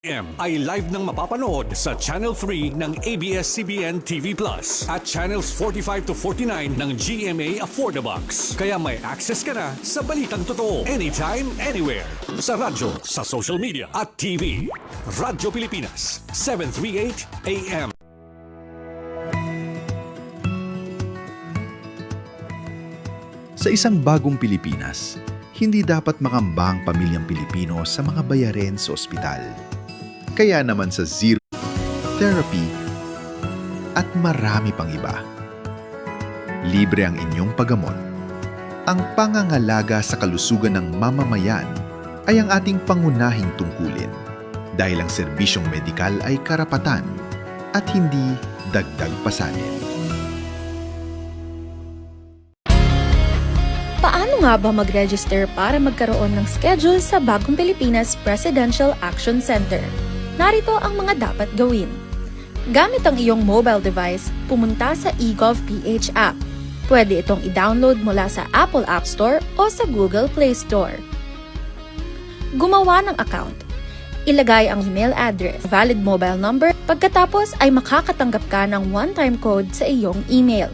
ay live nang mapapanood sa Channel 3 ng ABS-CBN TV Plus at Channels 45 to 49 ng GMA Affordabox. Kaya may access ka na sa balitang totoo anytime, anywhere. Sa radyo, sa social media at TV. Radyo Pilipinas, 738 AM. Sa isang bagong Pilipinas, hindi dapat makamba ang pamilyang Pilipino sa mga bayarin sa ospital. Kaya naman sa Zero Therapy at marami pang iba. Libre ang inyong paggamot. Ang pangangalaga sa kalusugan ng mamamayan ay ang ating pangunahing tungkulin dahil ang serbisyong medikal ay karapatan at hindi dagdag pasanin. Paano nga ba mag-register para magkaroon ng schedule sa Bagong Pilipinas Presidential Action Center? Narito ang mga dapat gawin. Gamit ang iyong mobile device, pumunta sa eGov.ph app. Pwede itong i-download mula sa Apple App Store o sa Google Play Store. Gumawa ng account. Ilagay ang email address, valid mobile number, pagkatapos ay makakatanggap ka ng one-time code sa iyong email.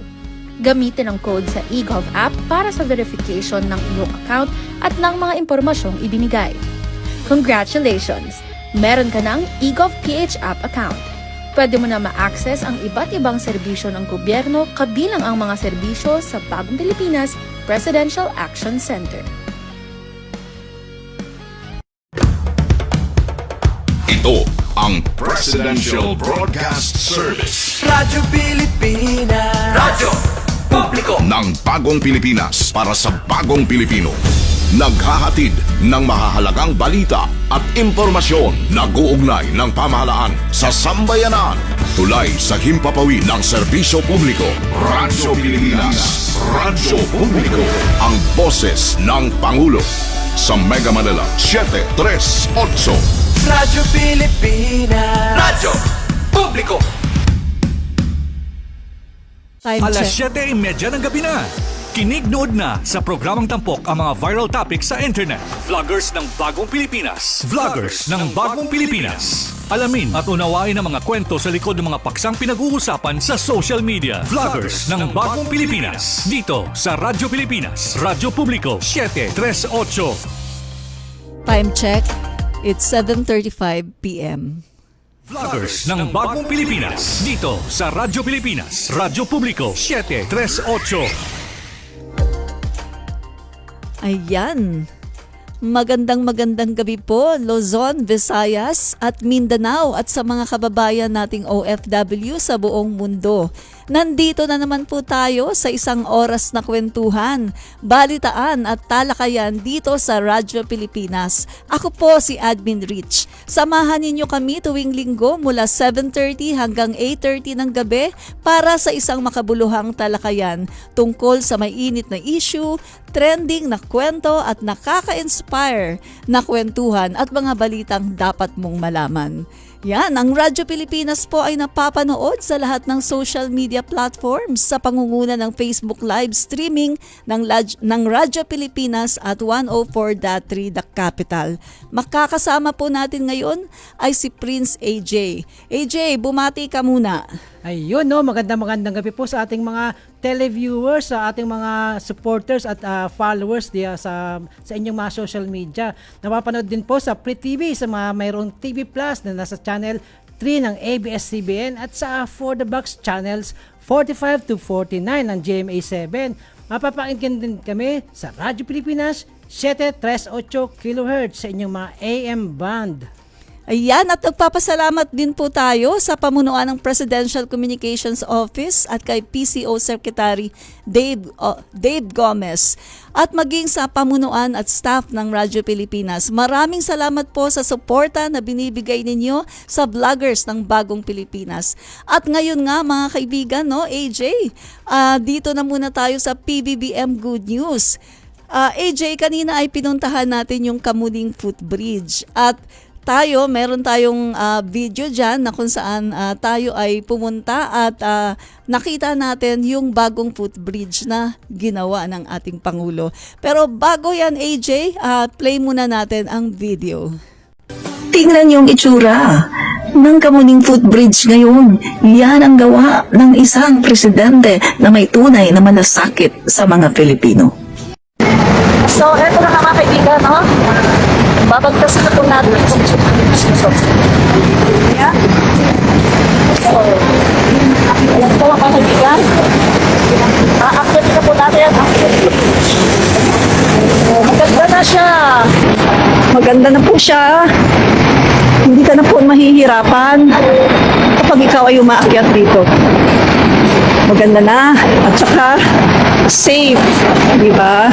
Gamitin ang code sa eGov app para sa verification ng iyong account at ng mga impormasyong ibinigay. Congratulations! Meron ka ng eGov.ph app account. Pwede mo na ma-access ang iba't ibang serbisyo ng gobyerno kabilang ang mga serbisyo sa Bagong Pilipinas Presidential Action Center. Ito ang Presidential Broadcast Service. Radyo Pilipinas. Radyo Publiko Ng Bagong Pilipinas para sa Bagong Pilipino. Naghahatid ng mahahalagang balita at impormasyon na guugnay ng pamahalaan sa sambayanan. Tulay sa himpapawid ng serbisyo publiko. Radyo Pilipinas. Radyo Publiko. Ang boses ng Pangulo. Sa Mega Manila, 738. Radyo Pilipinas. Radyo Publiko. Alas 7:30 ng gabi na. Kinig-nood na sa programang tampok ang mga viral topics sa internet. Vloggers ng Bagong Pilipinas. Vloggers ng Bagong Pilipinas. Alamin at unawain ang mga kwento sa likod ng mga paksang pinag-uusapan sa social media. Vloggers ng Bagong Pilipinas. Dito sa Radyo Pilipinas. Radyo Publiko 738. Time check, it's 7:35 p.m. Vloggers ng Bagong Pilipinas. Dito sa Radyo Pilipinas. Radyo Publiko 738. Ayan. Magandang gabi po, Luzon, Visayas at Mindanao at sa mga kababayan nating OFW sa buong mundo. Nandito na naman po tayo sa isang oras na kwentuhan, balitaan at talakayan dito sa Radyo Pilipinas. Ako po si Admin Rich. Samahan ninyo kami tuwing linggo mula 7:30 hanggang 8:30 ng gabi para sa isang makabuluhang talakayan tungkol sa may init na issue, trending na kwento at nakaka-inspire na kwentuhan at mga balitang dapat mong malaman. Yan, ang Radyo Pilipinas po ay napapanood sa lahat ng social media platforms sa pangunguna ng Facebook live streaming ng Radyo Pilipinas at 104.3 The Capital. Makakasama po natin ngayon ay si Prince AJ. AJ, bumati ka muna. Ayun, no, magandang gabi po sa ating mga televiewers, sa ating mga supporters at followers diya sa inyong mga social media. Napapanood din po sa Free TV, sa mga mayroong TV Plus na nasa channel 3 ng ABS-CBN at sa For the Box channels 45 to 49 ng GMA7. Mapapakinggan din kami sa Radyo Pilipinas 738 kHz sa inyong mga AM band. Ayan, at nagpapasalamat din po tayo sa pamunuan ng Presidential Communications Office at kay PCO Secretary Dave Gomez at maging sa pamunuan at staff ng Radyo Pilipinas. Maraming salamat po sa suporta na binibigay ninyo sa vloggers ng Bagong Pilipinas. At ngayon nga mga kaibigan, no, AJ, dito na muna tayo sa PBBM Good News. AJ, kanina ay pinuntahan natin yung Kamuning Footbridge at meron tayong video dyan na kung saan tayo ay pumunta at nakita natin yung bagong footbridge na ginawa ng ating Pangulo. Pero bago yan, AJ, play muna natin ang video. Tingnan yung itsura ng Kamuning Footbridge ngayon. Yan ang gawa ng isang presidente na may tunay na malasakit sa mga Pilipino. So, eto na nga mga kaibigan, no? Babagtasin na po natin. Yeah. So, ayan po mga kaibigan. Aakyat na po natin. Maganda na siya. Maganda na po siya. Hindi ka na po mahihirapan kapag ikaw ay umaakyat dito. Maganda na. At saka, safe. Di ba?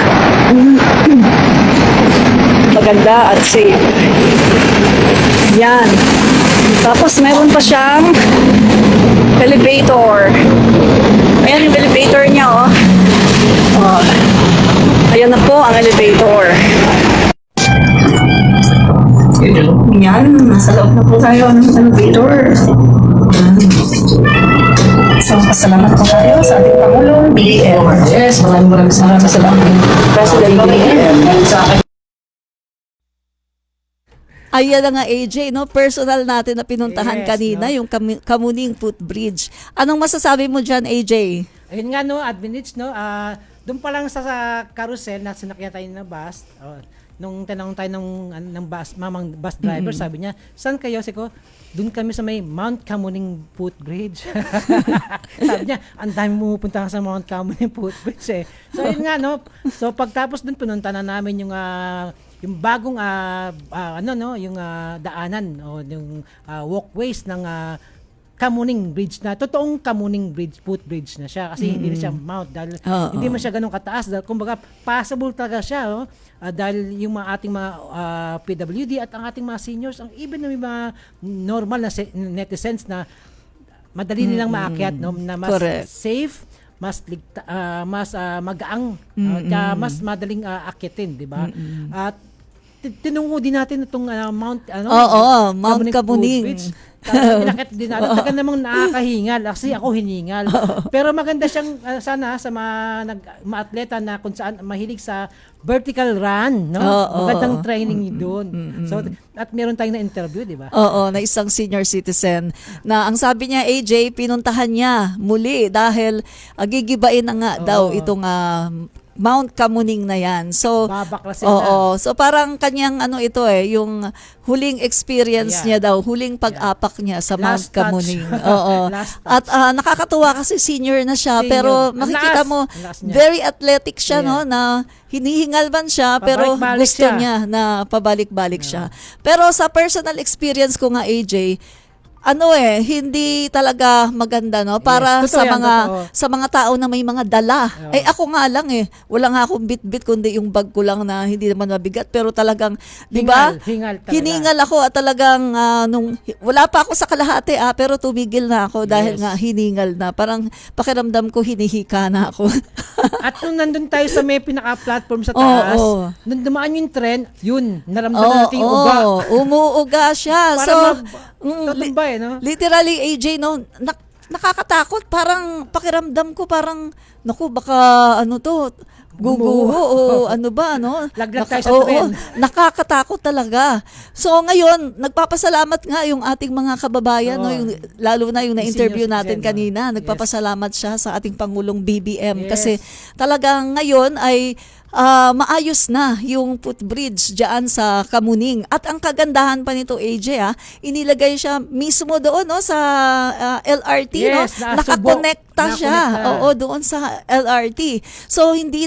Maganda at safe. Yan. Tapos meron pa siyang elevator. Ayan yung elevator niya, oh. Oh. Ayan na po ang elevator. Yan, nasa loob na po tayo ng elevator. So, pasalamat po tayo sa ating Pangulong BBM. Yes, maraming salamat sa lahat. President BBM. Ayan na nga AJ, no? Personal natin na pinuntahan Yes, kanina, no? yung Kamuning Footbridge. Anong masasabi mo dyan, AJ? Ayun nga no, adminage no, doon pa lang sa carousel na sinakyan tayo ng bus, nung tinanong tayo ng bus, mamang bus driver, sabi niya, saan kayo? Siko, doon kami sa may Mount Kamuning Footbridge. Sabi niya, ang dami pumupunta sa Mount Kamuning Footbridge eh. So yun nga no, so pagtapos doon pinunta na namin yung bagong yung daanan o yung walkways ng Kamuning Bridge na totoong Kamuning Bridge, footbridge na siya kasi hindi na siya mount dahil hindi man siya ganun kataas dahil kumbaga passable talaga siya dahil yung ating mga PWD at ang ating mga seniors ang even na may mga normal na netizens na madali nilang maakyat no na mas Correct. safe, mas magaang mas madaling akyatin, di ba? At tinungo din natin itong Mount Mount Kamuning. Inakit din natin. Taga namang nakakahingal. Kasi ako hiningal. Pero maganda siyang sana sa mga atleta na kung saan mahilig sa vertical run. No? Magandang training doon. So, at meron tayong na-interview, di ba? Oo, na isang senior citizen na ang sabi niya, AJ, pinuntahan niya muli dahil gigibain na nga daw itong Mount Kamuning na yan. So, Babaklasin oo. So, parang kanyang yung huling experience niya daw, huling pag-apak niya sa Mount Last touch. Kamuning. Oo. Last touch. At nakakatuwa kasi senior na siya, Senior. pero Ang makikita last. mo, Ang last niya. very athletic siya, Yeah. no, na hinihingal man siya, pero Pabalik-balik gusto siya. niya na pabalik-balik siya. Pero sa personal experience ko nga, AJ, hindi talaga maganda, no? Para Yes, totoo sa yan, mga totoo. sa mga tao na may mga dala. Ako nga lang wala nga akong bit-bit kundi yung bag ko lang na hindi naman mabigat pero talagang 'di ba? Hingal talaga. Hiningal ako at talagang nung wala pa ako sa kalahati pero tumigil na ako dahil Yes. nga hiningal na. Parang pakiramdam ko hinihika na ako. At nung nandun tayo sa may pinaka-platform sa taas, nung dumaan yung tren, yun, naramdaman natin yung uga. Umuuga siya. Para So, tatumbay, no? literally, AJ, no, nakakatakot. Parang pakiramdam ko parang, naku, baka guguho o no? Laglag tayo sa tren. Nakakatakot talaga. So ngayon, nagpapasalamat nga yung ating mga kababayan, no, yung, lalo na yung na-interview Senior natin citizen, kanina. Yes. Nagpapasalamat siya sa ating Pangulong BBM Yes. kasi talagang ngayon ay maayos na yung footbridge diyan sa Kamuning. At ang kagandahan pa nito, AJ, inilagay siya mismo doon, no, sa LRT, Yes, no? Nakakonekta siya. Nakakonekta. Oo, doon sa LRT. So hindi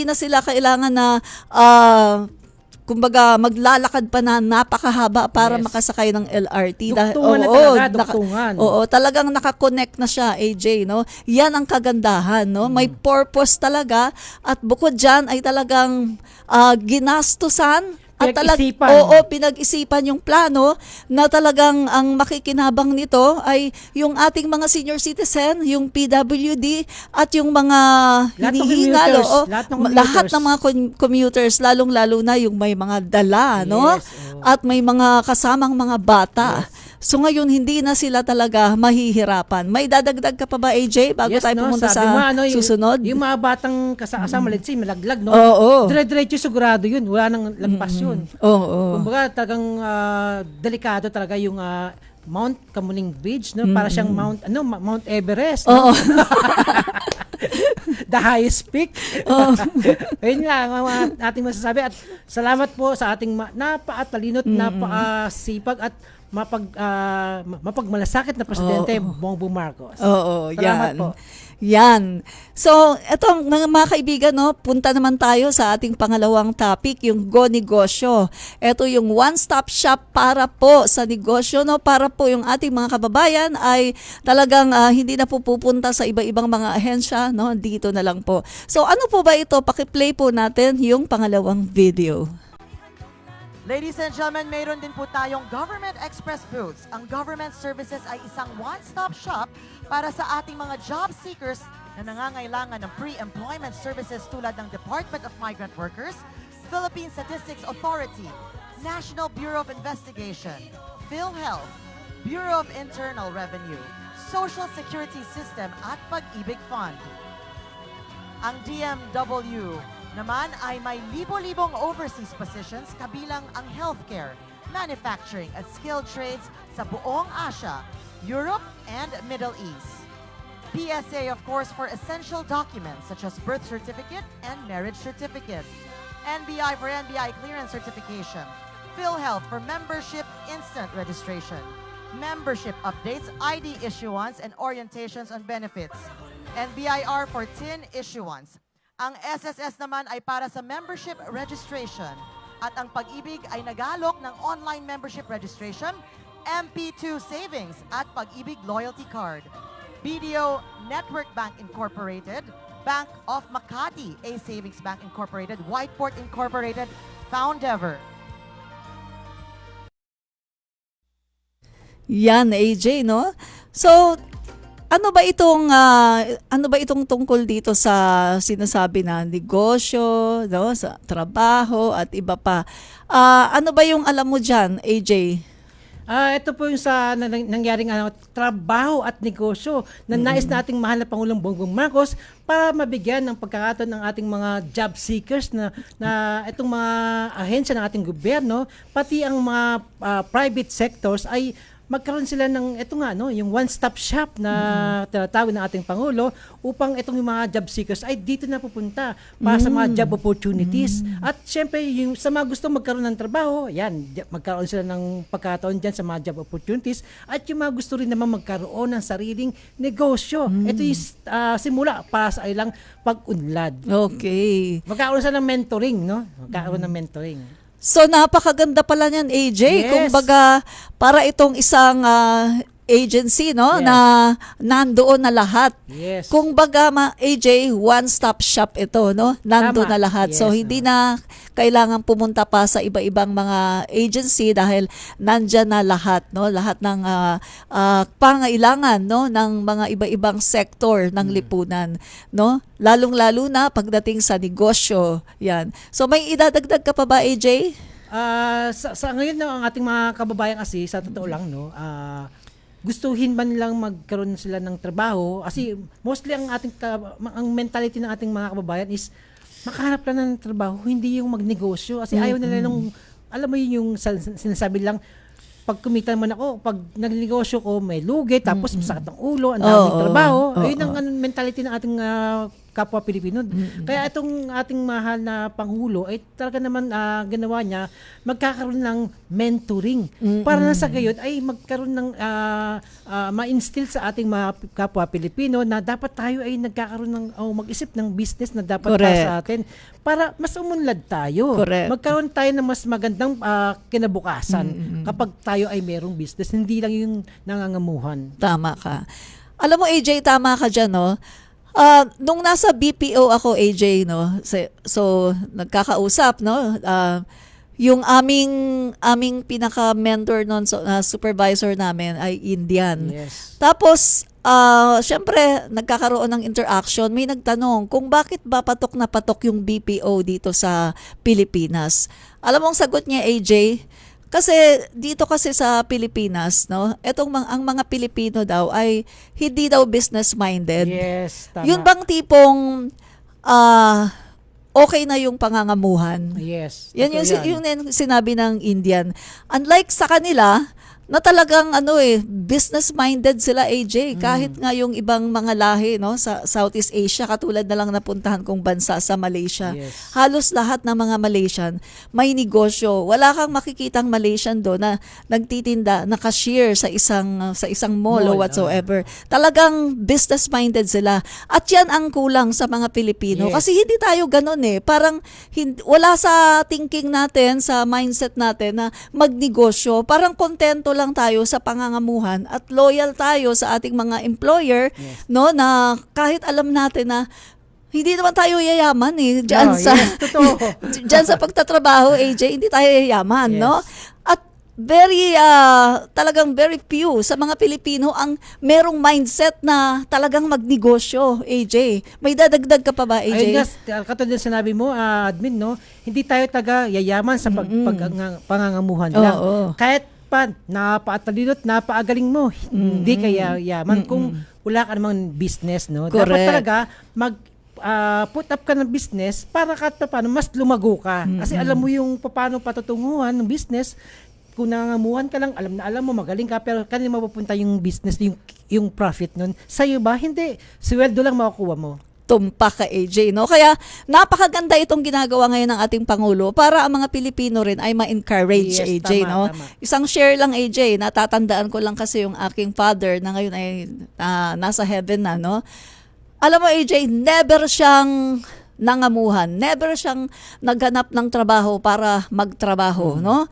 na sila kailangan na kumbaga maglalakad pa na napakahaba para Yes. makasakay ng LRT. Dugtungan na talaga, dugtungan. Talagang nakakonect na siya, AJ, no? Yan ang kagandahan, no? May purpose talaga at bukod diyan ay talagang ginastusan at Pinag-isipan. pinag-isipan yung plano na talagang ang makikinabang nito ay yung ating mga senior citizen, yung PWD at yung mga Lahat ng hinihingal, commuters. Lahat ng commuters. lahat ng mga commuters, lalong-lalo na yung may mga dala, no? Yes, At may mga kasamang mga bata. So ngayon, hindi na sila talaga mahihirapan. May dadagdag ka pa ba, AJ, bago tayo pumunta sabi sa mo, susunod? Yung mga batang kasama, let's say, malaglag, no? Oo. Dire-diretso sigurado yun. Wala nang lampas yun. Oo. Kumbaga, talagang delikado talaga yung Mount Kamuning Bridge, no? Para siyang Mount Everest. No? Oo. The highest peak. Ayun nga ang mga ating masasabi, at salamat po sa ating napakatalino at napakasipag at mapagmalasakit na Presidente Bongbong Marcos. Oo, Salamat yan. po. Yan. So, eto mga kaibigan, no, punta naman tayo sa ating pangalawang topic, yung Go Negosyo. Ito yung one-stop shop para po sa negosyo, no, para po yung ating mga kababayan ay talagang hindi na po pupunta sa iba-ibang mga ahensya, no, dito na lang po. So, ano po ba ito? Paki-play po natin yung pangalawang video. Ladies and gentlemen, mayroon din po tayong Government Express Booths. Ang government services ay isang one-stop shop para sa ating mga job seekers na nangangailangan ng pre-employment services tulad ng Department of Migrant Workers, Philippine Statistics Authority, National Bureau of Investigation, PhilHealth, Bureau of Internal Revenue, Social Security System at Pag-ibig Fund. Ang DMW naman ay may libo-libong overseas positions kabilang ang healthcare, manufacturing at skilled trades sa buong Asia, Europe, and Middle East. PSA, of course, for essential documents such as birth certificate and marriage certificate. NBI for NBI clearance certification. PhilHealth for membership instant registration. Membership updates, ID issuance, and orientations on benefits. NBIR for TIN issuance. Ang SSS naman ay para sa membership registration. At ang Pag-ibig ay nag-aalok ng online membership registration, MP2 savings at Pag-ibig loyalty card. BDO Network Bank Incorporated, Bank of Makati, A Savings Bank Incorporated, Whiteport Incorporated, Foundever. Yan, AJ, no? So, ano ba itong tungkol dito sa sinasabi na negosyo, no, sa trabaho at iba pa? Ano ba yung alam mo diyan, AJ? Ito po yung sa nangyaring trabaho at negosyo na nais nating mahal na Pangulong Bongbong Marcos para mabigyan ng pagkakataon ng ating mga job seekers na itong mga ahensya ng ating gobyerno, pati ang mga private sectors ay magkaroon sila ng yung one-stop shop na tinatawag ng ating Pangulo upang itong mga job seekers ay dito na pupunta para sa mga job opportunities. At syempre, yung sa mga gusto magkaroon ng trabaho, yan, magkaroon sila ng pagkataon dyan sa mga job opportunities. At yung mga gusto rin naman magkaroon ng sariling negosyo. Ito yung simula para sa ilang pag-unlad. Okay. Magkaroon sila ng mentoring, no? Magkaroon ng mentoring. So napakaganda pala niyan, AJ. Yes. Kumbaga, para itong isang agency, no, Yes. na nandoon na lahat. Yes. Kumbaga, AJ, one-stop shop ito, no? Nandoon Tama. na lahat. Yes, So hindi na kailangan pumunta pa sa iba-ibang mga agency dahil nandyan na lahat, no? Lahat ng pangailangan, no, ng mga iba-ibang sektor ng lipunan, no? Lalong-lalo na pagdating sa negosyo. Yan. So may idadagdag ka pa ba, AJ? Sa ngayon ang ating mga kababayan kasi sa totoo lang, no, gustuhin man lang magkaroon sila ng trabaho kasi mostly ang ang mentality ng ating mga kababayan is makahanap lang ng trabaho, hindi yung magnegosyo kasi ayaw nila nung, alam mo yun yung sinasabi lang, pag kumita man ako, pag nagnegosyo ko, may lugi, tapos masakit ng ulo, ang daming trabaho. Ayun ang mentality ng ating kapwa Pilipino. Kaya itong ating mahal na Pangulo ay talaga naman ginawa niya, magkakaroon ng mentoring. Para na sa gayon ay magkaroon ng ma-instill sa ating mga kapwa Pilipino na dapat tayo ay nagkakaroon ng mag-isip ng business na dapat para sa atin para mas umunlad tayo. Correct. Magkaroon tayo ng mas magandang kinabukasan kapag tayo ay merong business, hindi lang yung nangangamuhan. Tama ka. Alam mo, AJ, tama ka dyan, no? Nung nasa BPO ako, AJ, no? So nagkakausap, no? Yung aming pinaka-mentor noon, supervisor namin ay Indian. Yes. Tapos, syempre, nagkakaroon ng interaction. May nagtanong kung bakit ba patok na patok yung BPO dito sa Pilipinas. Alam mo ang sagot niya, AJ? Kasi dito kasi sa Pilipinas, no, ang mga Pilipino daw ay hindi daw business-minded. Yes, tama. Yun bang tipong okay na yung pangangamuhan? Yes. Yan totoo yung sinabi ng Indian. Unlike sa kanila, na talagang business-minded sila, AJ. Kahit nga yung ibang mga lahi, no, sa Southeast Asia, katulad na lang napuntahan kong bansa sa Malaysia. Yes. Halos lahat ng mga Malaysian may negosyo. Wala kang makikitang Malaysian doon na nagtitinda, na cashier sa isang mall o whatsoever. Talagang business-minded sila. At yan ang kulang sa mga Pilipino. Yes. Kasi hindi tayo ganun eh. Parang wala sa thinking natin, sa mindset natin na magnegosyo. Parang kontento lang tayo sa pangangamuhan at loyal tayo sa ating mga employer, no, na kahit alam natin na hindi naman tayo yayaman eh diyan totoo. diyan sa pagtatrabaho, AJ, hindi tayo yayaman, Yes. no? At talagang very few sa mga Pilipino ang merong mindset na talagang magnegosyo, AJ. May dadagdag ka pa ba, AJ? Ayun nga, katulad ng sinabi mo, admin, no, hindi tayo taga yayaman sa pangangamuhan lang. Oo. Kahit pa napaatalino at napaagaling mo, hindi kaya yaman kung wala ka namang business, no. Correct. Dapat talaga put up ka ng business para kahit paano mas lumago ka. Kasi alam mo yung paano patutunguhan ng business. Kung nangangamuhan ka lang, alam mo, magaling ka, pero kanina mapupunta yung business, yung profit nun. Sa'yo ba? Hindi. Sweldo lang makukuha mo. Tumpak ka, AJ, no? Kaya napakaganda itong ginagawa ngayon ng ating Pangulo para ang mga Pilipino rin ay ma-encourage, Yes, AJ, tama, no? tama. Isang share lang, AJ, natatandaan ko lang kasi yung aking father na ngayon ay nasa heaven na, no? Alam mo, AJ, never siyang nangamuhan, never siyang naghanap ng trabaho para magtrabaho, no?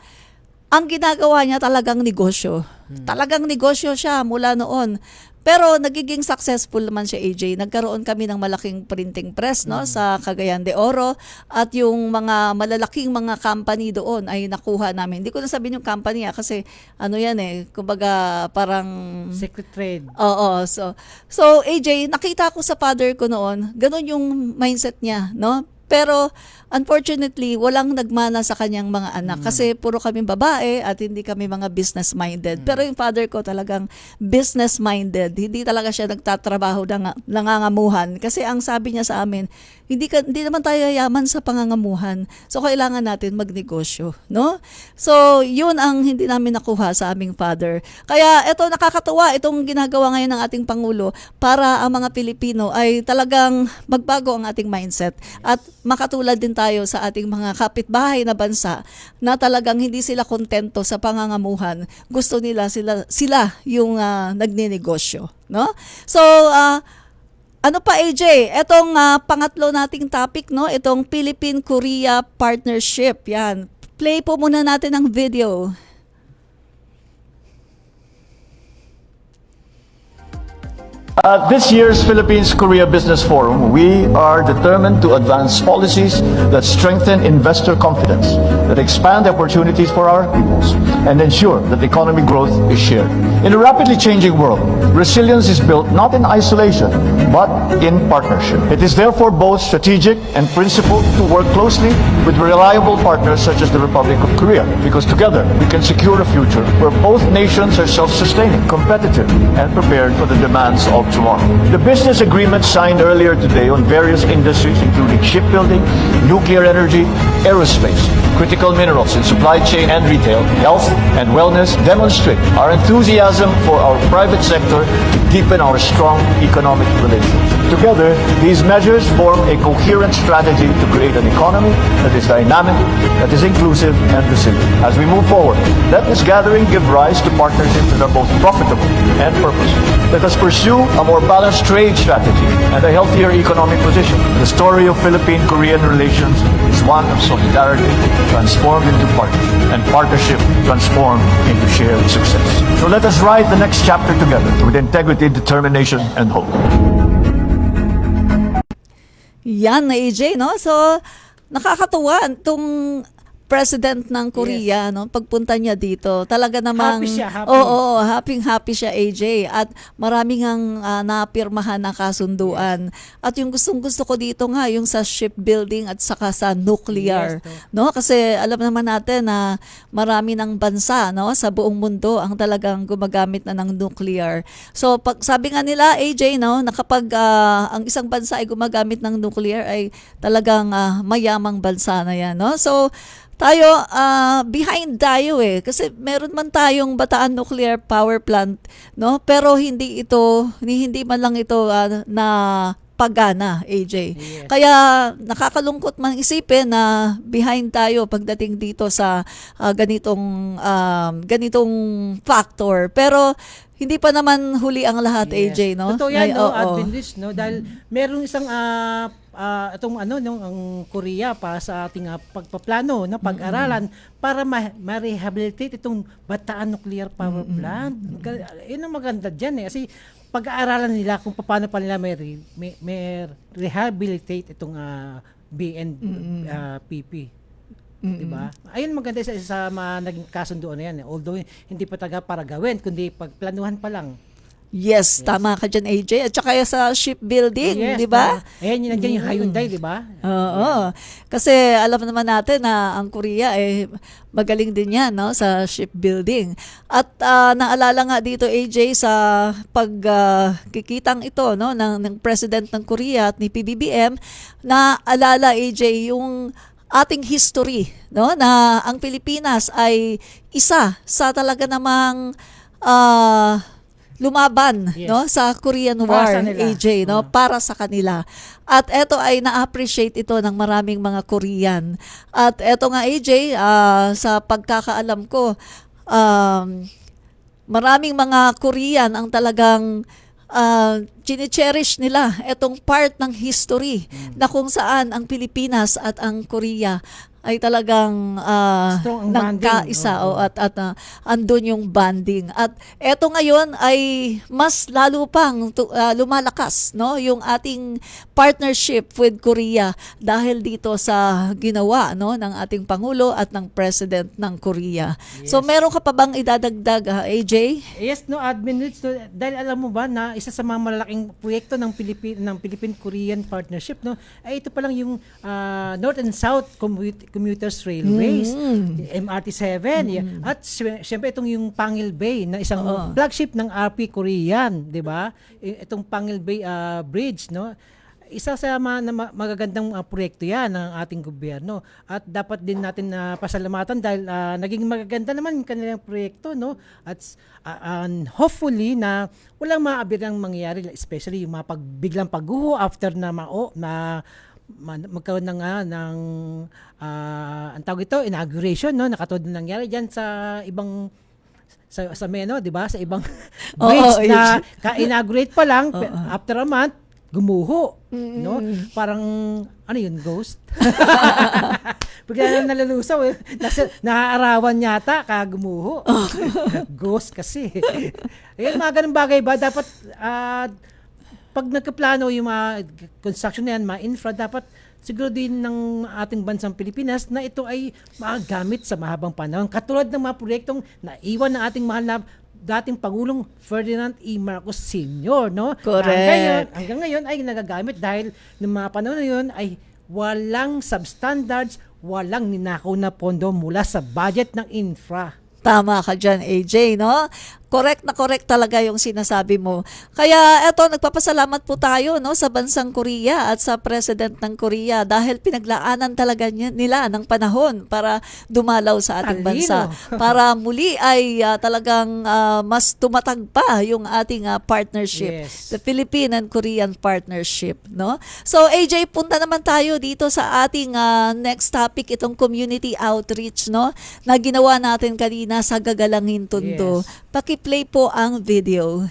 Ang ginagawa niya talagang negosyo. Talagang negosyo siya mula noon. Pero nagiging successful naman siya, AJ. Nagkaroon kami ng malaking printing press, no, sa Cagayan de Oro, at yung mga malalaking mga company doon ay nakuha namin. Hindi ko na sabihin yung company kasi yan kumbaga parang Secret trade. Oo, so AJ, nakita ko sa father ko noon, ganun yung mindset niya, no? Pero unfortunately, walang nagmana sa kanyang mga anak kasi puro kami babae at hindi kami mga business-minded. Pero yung father ko talagang business-minded. Hindi talaga siya nagtatrabaho nangangamuhan. Kasi ang sabi niya sa amin, hindi naman tayo yaman sa pangangamuhan. So kailangan natin magnegosyo, no? So yun ang hindi namin nakuha sa aming father. Kaya ito, nakakatuwa itong ginagawa ngayon ng ating Pangulo para ang mga Pilipino ay talagang magbago ang ating mindset at makatulad din tayo sa ating mga kapitbahay na bansa na talagang hindi sila kontento sa pangangamuhan. Gusto nila sila yung nagnenegosyo, no? So ano pa, AJ? Etong pangatlo nating topic, no? Itong Philippine-Korea partnership. Yan. Play po muna natin ang video. At this year's Philippines-Korea Business Forum, we are determined to advance policies that strengthen investor confidence, that expand opportunities for our peoples, and ensure that economic growth is shared. In a rapidly changing world, resilience is built not in isolation, but in partnership. It is therefore both strategic and principled to work closely with reliable partners such as the Republic of Korea, because together we can secure a future where both nations are self-sustaining, competitive, and prepared for the demands of tomorrow. The business agreement signed earlier today on various industries, including shipbuilding, nuclear energy, aerospace, critical minerals in supply chain and retail, health and wellness, demonstrate our enthusiasm for our private sector to deepen our strong economic relations. Together, these measures form a coherent strategy to create an economy that is dynamic, that is inclusive and resilient. As we move forward, let this gathering give rise to partnerships that are both profitable and purposeful. Let us pursue a more balanced trade strategy and a healthier economic position. The story of Philippine-Korean relations is one of solidarity transformed into partnership, and partnership transformed into shared success. So let us write the next chapter together with integrity, determination, and hope. Yan na, AJ, no? So nakakatuwa itong president ng Korea, no, pagpunta niya dito, talaga namang Happy siya, happy. Oo, happy siya, AJ, at maraming ang napirmahan na kasunduan. At yung gustong-gusto ko dito nga yung sa shipbuilding at saka sa nuclear, no? Kasi alam naman natin na marami ng bansa, no, sa buong mundo ang talagang gumagamit na ng nuclear. So pag sabi nga nila, AJ, no, na kapag ang isang bansa ay gumagamit ng nuclear ay talagang mayamang bansa na yan, no? So tayo behind tayo kasi meron man tayong Bataan Nuclear Power Plant, no, pero hindi man lang ito na pagana, AJ. Yes. Kaya nakakalungkot man isipin na behind tayo pagdating dito sa ganitong factor, pero hindi pa naman huli ang lahat, AJ, no? Totoo yan, no, Oo. Admin Liz, no, dahil merong isang itong ang Korea para sa ating pagpaplano, no, pag-aralan para ma-rehabilitate itong Bataan Nuclear Power Plant. Yun ang maganda diyan kasi pag-aaralan nila kung paano pa nila may rehabilitate itong BNPP. Diba? Ayun maganda sa mga naging kasunduan na yan. Although hindi pa taga para gawin, kundi pagplanuhan pa lang. Yes, tama ka dyan, AJ. At saka sa shipbuilding, di ba? Ayan, yun nandiyan yung Hyundai, di ba? Oo. Kasi alam naman natin na ang Korea magaling din yan, no, sa shipbuilding. At naalala nga dito, AJ, sa pagkikitang ito, no, ng President ng Korea at ni PBBM, naalala, AJ, yung ating history, no, na ang Pilipinas ay isa sa talaga namang lumaban, Yes. no, sa Korean Para War, sa nila. AJ, no, para sa kanila. At eto ay na-appreciate ito ng maraming mga Korean. At eto nga, AJ, sa pagkakaalam ko, maraming mga Korean ang talagang chine-cherish nila etong part ng history na kung saan ang Pilipinas at ang Korea ay talagang Strong ang nagkaisa bonding. at andun yung bonding. At eto ngayon ay mas lalo pang lumalakas, no, yung ating partnership with Korea dahil dito sa ginawa, no, ng ating Pangulo at ng President ng Korea. So meron ka pa bang idadagdag, AJ? Yes, no, Admin Rich, no, dahil alam mo ba na isa sa mga malalaking proyekto ng Philippine-Korean partnership, no, ay ito pa lang yung North and South Commuters Railways, MRT7, at syempre itong yung Pangil Bay na isang flagship ng RP Korean, 'di ba? Itong Pangil Bay Bridge, no. Isa sa magagandang proyekto yan ng ating gobyerno at dapat din natin pasalamatan dahil naging magaganda naman yung kanilang proyekto, no, at hopefully na walang maabirang mangyayari, especially yung mga biglang pagguho after na magkaroon ng ang tawag ito, inauguration, no, nakatulad na nangyari diyan sa ibang sa Meno, 'di ba, sa ibang bridge na ka-inaugurate pa lang after a month gumuho, no? Parang ano yun, ghost? Bigla na nalulusaw naaarawan yata kagumuho. Ghost kasi. Ayun, mga ganung bagay ba dapat pag nagkaplano yung mga construction na yan, mga infra, dapat siguro din ng ating bansang Pilipinas na ito ay magagamit sa mahabang panahon. Katulad ng mga proyektong naiwan ng ating mahal na dating Pangulong Ferdinand E. Marcos Sr., no? Correct. Hanggang ngayon ay nagagamit dahil ng mga panahon na yun ay walang substandards, walang ninakaw na pondo mula sa budget ng infra. Tama ka dyan, AJ, no? Correct na correct talaga yung sinasabi mo. Kaya eto, nagpapasalamat po tayo, no, sa bansang Korea at sa President ng Korea dahil pinaglaanan talaga nila ng panahon para dumalaw sa ating bansa. Para muli ay talagang mas tumatag pa yung ating partnership, Yes. the Philippine and Korean partnership, no? So AJ, punta naman tayo dito sa ating next topic, itong community outreach, no, na ginawa natin kanina sa Gagalangin Tondo. Yes. Paki-play po ang video.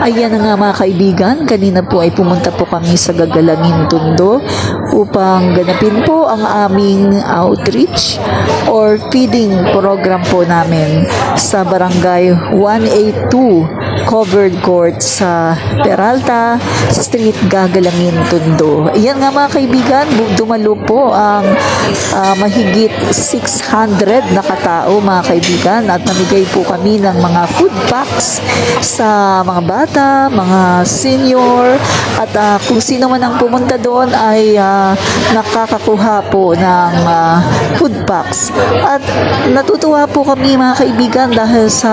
Ayan na nga mga kaibigan, kanina po ay pumunta po kami sa Gagalangin Tondo upang ganapin po ang aming outreach or feeding program po namin sa Barangay 182 covered court sa Peralta Street, Gagalangin, Tondo. Yan nga mga kaibigan, dumalo po ang mahigit 600 na katao mga kaibigan at namigay po kami ng mga food packs sa mga bata, mga senior at kung sino man ang pumunta doon ay nakakakuha po ng food packs. At natutuwa po kami mga kaibigan dahil sa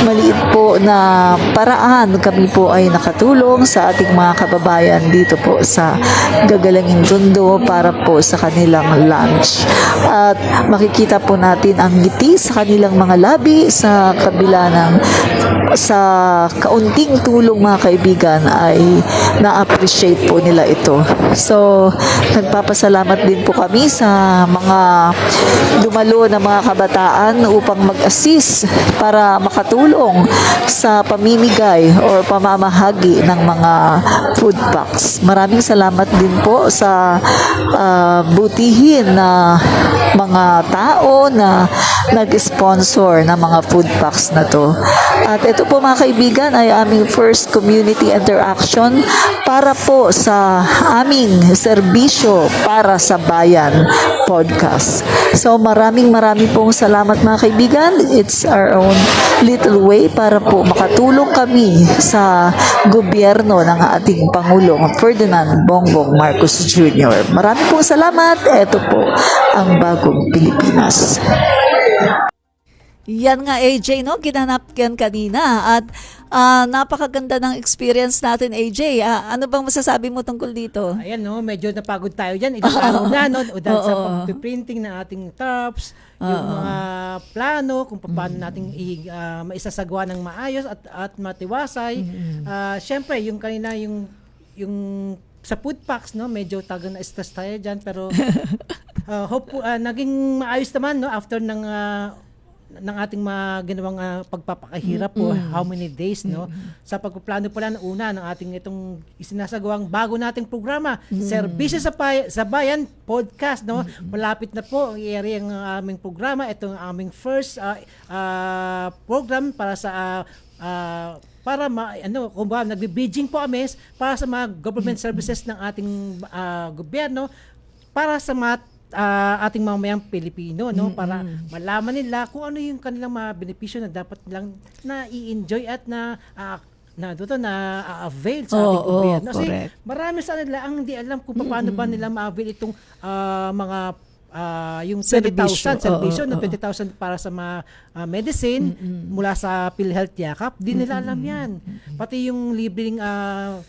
maliit po na paraan kami po ay nakatulong sa ating mga kababayan dito po sa Gagalangin, Tondo para po sa kanilang lunch. At makikita po natin ang ngiti sa kanilang mga labi sa kabila ng sa kaunting tulong mga kaibigan ay na-appreciate po nila ito. So, nagpapasalamat din po kami sa mga dumalo na mga kabataan upang mag-assist para makatulong sa pamimigay or pamamahagi ng mga food packs. Maraming salamat din po sa butihin na mga tao na nag-sponsor ng mga food packs na to. At ito po mga kaibigan ay aming first community interaction para po sa aming serbisyo para sa bayan podcast. So maraming pong salamat mga kaibigan. It's our own little way para po makatulong kami sa gobyerno ng ating Pangulong Ferdinand Bongbong Marcos Jr. Maraming pong salamat. Ito po ang Bagong Pilipinas. Yan nga AJ, no? Ginanap yan kanina at napakaganda ng experience natin AJ. Ano bang masasabi mo tungkol dito? Ayan, no, medyo napagod tayo dyan. Ilang araw na, no? O dahil sa pagpiprinting ng ating tarps, yung mga plano kung paano natin maisasagawa ng maayos at matiwasay. Siyempre, yung kanina, yung sa food packs, no, medyo tagang na-stress tayo dyan. Pero naging maayos naman, no, after ng ating mga ginawang pagpapakahirap po, how many days, no? Sa pagpaplano pala ng una ng ating itong isinasagawang bago nating programa, Serbisyo sa Bayan Podcast, no? Malapit na po ang i-area ang aming programa. Ito ang aming first program para sa kung ba nagbe-bridging po kami para sa mga government services ng ating gobyerno para sa mga ating mamamayang Pilipino, no, para malaman nila kung ano yung kanilang mga benepisyo na dapat nilang na-i-enjoy at na-avail sa ating gobyerno. Kasi marami sa nila ang hindi alam kung paano ba nila ma-avail itong mga yung 20,000 serbisyo na 20,000 para sa mga medicine mula sa PhilHealth Yakap, di nila alam yan. Pati yung libreng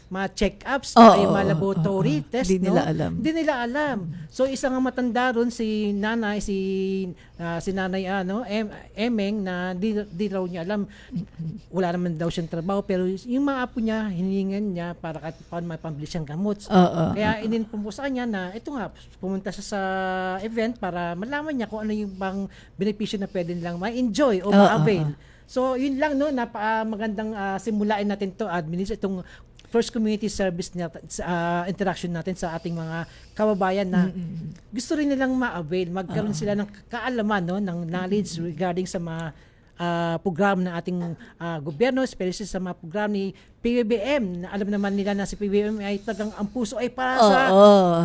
mga check-ups, yung mga laboratory test, di nila alam. Di nila alam. So isang matanda ron si nanay, si nanay Emeng na di raw niya alam. Wala naman daw siyang trabaho pero yung mga apo niya hiningan niya para kahit paano may pambili siyang gamot. Kaya ininpon po sa kanya na ito nga pumunta siya sa event para malaman niya kung ano yung bang benepisyo na pwede nilang ma-enjoy o ma-avail. So yun lang, no, magandang simulain natin to itong first community service interaction natin sa ating mga kababayan na gusto rin nilang ma-avail, magkaroon sila ng kaalaman, no, ng knowledge regarding sa mga program ng ating gobyerno, especially sa mga program ni PBBM. Alam naman nila na si PBBM ay talagang ang puso ay para sa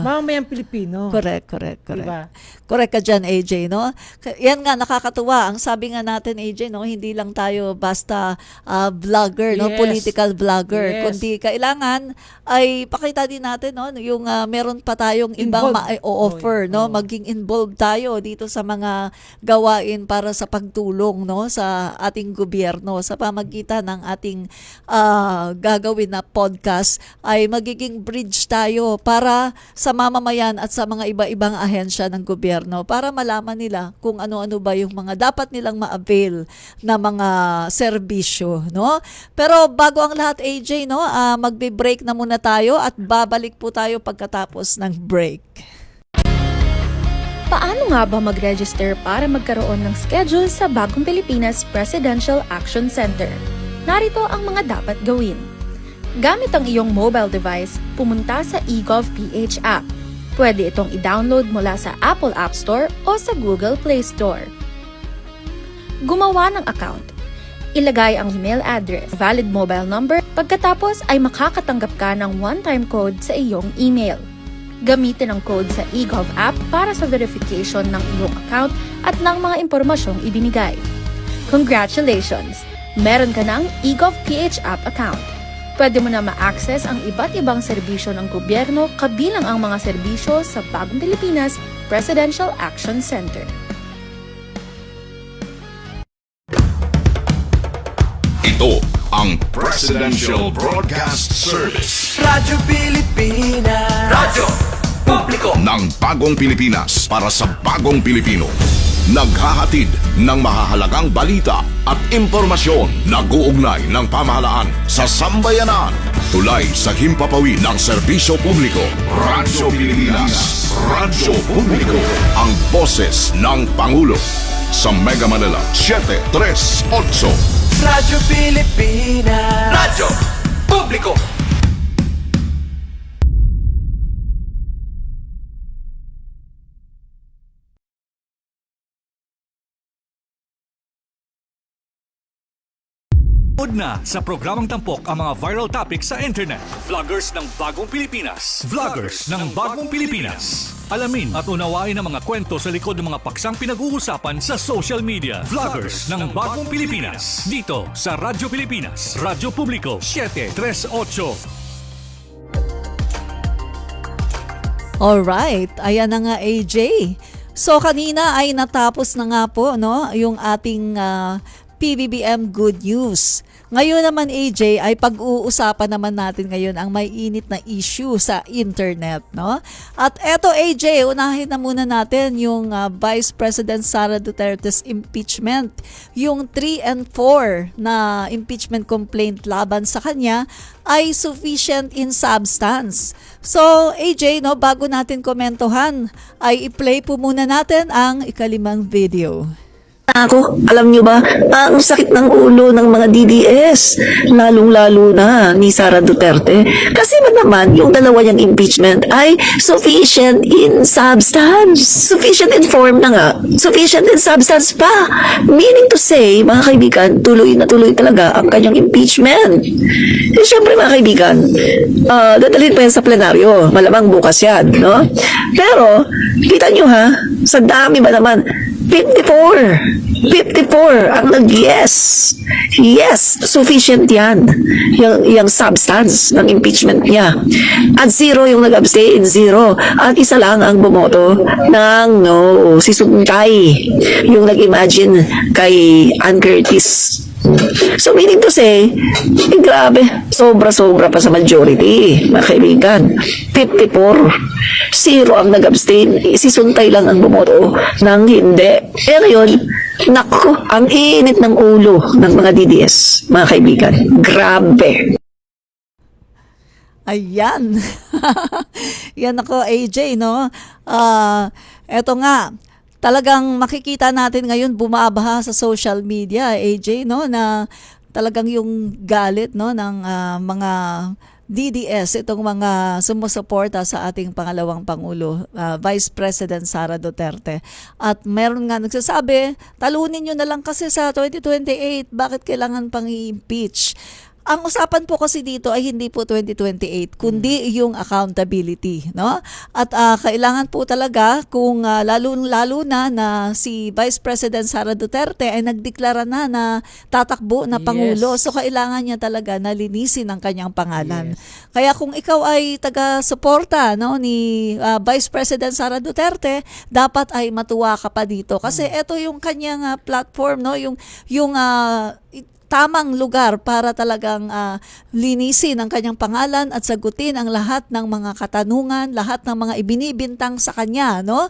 mamamayang Pilipino. Correct. Diba? Correct ka dyan, AJ, no? Yan nga, nakakatuwa. Ang sabi nga natin, AJ, no, hindi lang tayo basta vlogger, no, political vlogger, kundi kailangan ay pakita din natin, no, yung meron pa tayong ibang ma-offer, no, maging involved tayo dito sa mga gawain para sa pagtulong, no, sa ating gobyerno sa pamagitan ng ating gagawin na podcast ay magiging bridge tayo para sa mamamayan at sa mga iba-ibang ahensya ng gobyerno para malaman nila kung ano-ano ba yung mga dapat nilang ma-avail na mga serbisyo, no? Pero bago ang lahat, AJ, no, magbe-break na muna tayo at babalik po tayo pagkatapos ng break. Paano nga ba mag-register para magkaroon ng schedule sa Bagong Pilipinas Presidential Action Center? Narito ang mga dapat gawin. Gamit ang iyong mobile device, pumunta sa eGovPH app. Pwede itong i-download mula sa Apple App Store o sa Google Play Store. Gumawa ng account. Ilagay ang email address, valid mobile number, pagkatapos ay makakatanggap ka ng one-time code sa iyong email. Gamitin ang code sa eGov app para sa verification ng iyong account at ng mga impormasyong ibinigay. Congratulations! Meron ka ng eGov PH app account. Pwede mo na ma-access ang iba't ibang serbisyo ng gobyerno kabilang ang mga serbisyo sa Bagong Pilipinas Presidential Action Center. Ito ang Presidential Broadcast Service Radyo Pilipinas. Radyo Publiko. ng Bagong Pilipinas para sa Bagong Pilipino. Naghahatid ng mahahalagang balita at impormasyon na guugnay ng pamahalaan sa sambayanan. Tulay sa himpapawid ng serbisyo publiko. Radyo Pilipinas. Radyo Publiko. Ang boses ng Pangulo. Sa Mega Manila, 738. Radyo Pilipinas. Radyo Publiko. Na sa programang tampok ang mga viral topics sa internet. Vloggers ng Bagong Pilipinas. Vloggers ng Bagong Pilipinas. Alamin at unawain ang mga kwento sa likod ng mga paksang pinag-uusapan sa social media. Vloggers ng Bagong Pilipinas. Dito sa Radyo Pilipinas. Radyo Publiko 738. Alright, ayan na nga AJ. So kanina ay natapos na nga po no, yung ating PBBM Good News. Ngayon naman AJ ay pag-uusapan naman natin ngayon ang may init na issue sa internet, no? At eto AJ, unahin na muna natin yung Vice President Sara Duterte's impeachment. Yung 3 and 4 na impeachment complaint laban sa kanya ay sufficient in substance. So AJ, no, bago natin komentuhan, ay i-play po muna natin ang ikalimang video. Ako, alam nyo ba, ang sakit ng ulo ng mga DDS, lalong-lalo na ni Sara Duterte. Kasi ba naman, yung dalawa niyang impeachment ay sufficient in substance. Sufficient in form na nga. Sufficient in substance pa. Meaning to say, mga kaibigan, tuloy na tuloy talaga ang kanyang impeachment. Eh, syempre mga kaibigan, dadalhin pa yan sa plenaryo. Malamang bukas yan, no? Pero, kita nyo ha, sa dami ba naman, 54 ang nag-yes. Yes, sufficient yan. Yung substance ng impeachment niya. At 0 yung nag-abstain, 0. At isa lang ang bumoto ng si Suntay. Yung nag-imagine kay Ann Curtis. So meaning to say, grabe, sobra-sobra pa sa majority, mga kaibigan. 54, 0 ang nag-abstain, isisuntay lang ang bumoto ng hindi. Eh ngayon, naku, ang init ng ulo ng mga DDS, mga kaibigan. Grabe. Ayan. Yan ako AJ, no? Eto nga, talagang makikita natin ngayon bumabaha sa social media, AJ, no, na talagang yung galit, no, ng mga DDS, itong mga sumusuporta sa ating pangalawang Pangulo, Vice President Sara Duterte. At meron nga nagsasabi, talunin nyo na lang kasi sa 2028, bakit kailangan pang i-impeach? Ang usapan po kasi dito ay hindi po 2028, kundi yung accountability, no? At kailangan po talaga kung lalo na si Vice President Sara Duterte ay nagdeklara na tatakbo na Pangulo. Yes. So kailangan niya talaga na linisin ang kanyang pangalan. Yes. Kaya kung ikaw ay taga-suporta, no, ni Vice President Sara Duterte, dapat ay matuwa ka pa dito kasi ito yung kanyang platform, no, yung tamang lugar para talagang linisin ang kanyang pangalan at sagutin ang lahat ng mga katanungan, lahat ng mga ibinibintang sa kanya, no?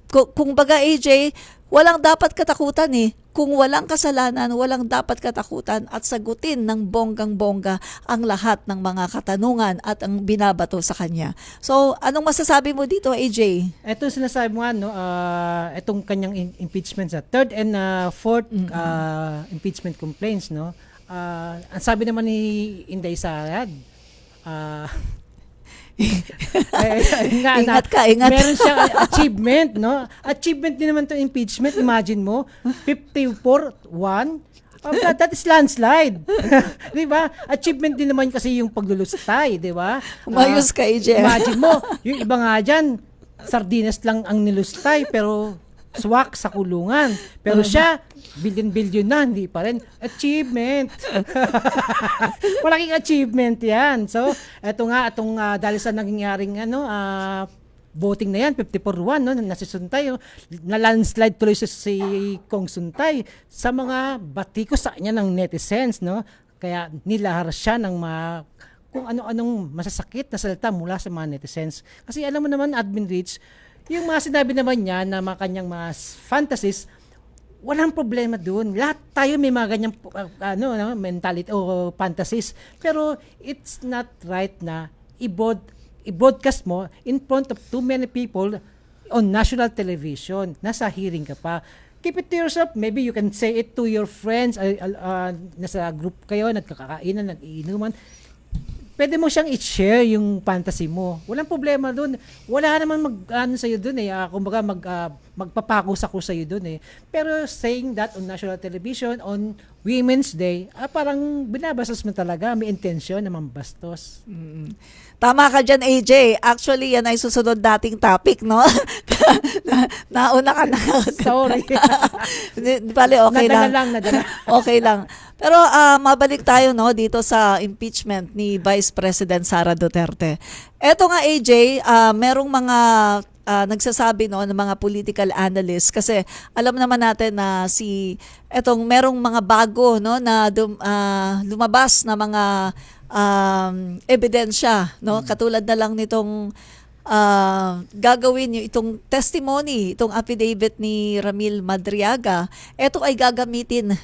Kung baga AJ, walang dapat katakutan eh. Kung walang kasalanan, walang dapat katakutan at sagutin ng bonggang-bongga ang lahat ng mga katanungan at ang binabato sa kanya. So, anong masasabi mo dito, AJ? Ito sinasabi mo nga, no, itong kanyang impeachment sa third and fourth impeachment complaints, no. Ang sabi naman ni Inday Sara, ingat ka. Meron siyang achievement, no? Achievement din naman 'tong impeachment. Imagine mo, 54-1 That is landslide. Di ba? Achievement din naman kasi yung paglulustay, di ba? Umayos ka, AJ. Imagine mo, yung iba nga dyan, sardinas lang ang nilustay, pero swak sa kulungan. Pero siya, billion na, hindi pa rin. Achievement. Malaking achievement yan. So, itong dahil sa nangyaring voting na yan, 54-1, no, na si Suntay, na landslide tuloy si Kong Suntay sa mga batikos sa kanya ng netizens, no? Kaya nilahar siya ng kung ano-anong masasakit na salita mula sa mga netizens. Kasi alam mo naman, Admin Rich, yung mga sinabi naman niya na mga kanyang mga fantasies, walang problema doon. Lahat tayo may mga ganyang mentality o fantasies. Pero it's not right na i-broadcast mo in front of too many people on national television. Nasa hearing ka pa. Keep it to yourself. Maybe you can say it to your friends. Nasa group kayo, nagkakainan, nag-iinuman. Pwede mo siyang i-share yung fantasy mo. Walang problema doon. Wala naman sa'yo doon eh. Kumbaga magpapakus ako sa'yo doon eh. Pero saying that on national television, on Women's Day, parang binabastos mo talaga. May intensyon na mambastos. Tama ka dyan, AJ. Actually, yan ay susunod dating topic, no? Nauna ka na. Sorry. Bale, okay Nadala. Okay lang. Pero mabalik tayo, no, dito sa impeachment ni Vice President Sara Duterte. Eto nga, AJ, merong mga nagsasabi, no, ng mga political analysts, kasi alam naman natin na merong mga bago, no, na lumabas na mga ebidensya, no, katulad na lang nitong gagawin yung itong testimony, itong affidavit ni Ramil Madriaga. Ito ay gagamitin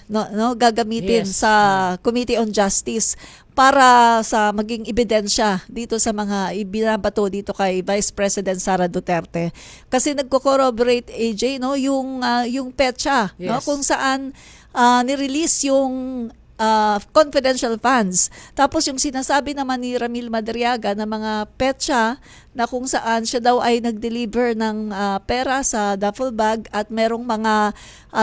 Yes. sa Committee on Justice para sa maging ebidensya dito sa mga ibinabato dito kay Vice President Sara Duterte. Kasi nagko-corroborate, AJ, no, yung petsa, no, Yes. kung saan ni-release yung confidential funds. Tapos yung sinasabi naman ni Ramil Madriaga na mga petsa na kung saan siya daw ay nag-deliver ng pera sa duffel bag at merong mga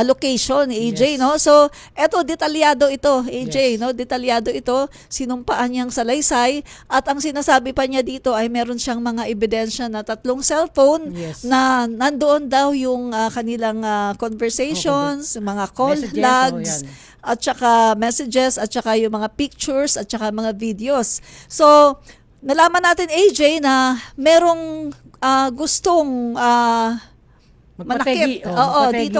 location, AJ, Yes. no? So, eto, detalyado ito, AJ, Yes. no? Detalyado ito, sinumpaan niyang salaysay at ang sinasabi pa niya dito ay meron siyang mga ebidensya na 3 cellphone Yes. na nandoon daw yung kanilang conversations, mga call Messages, logs, yan. at saka messages, at saka yung mga pictures, at saka mga videos. So, nalaman natin, AJ, na merong gustong manakit. Magpategi, magpategi.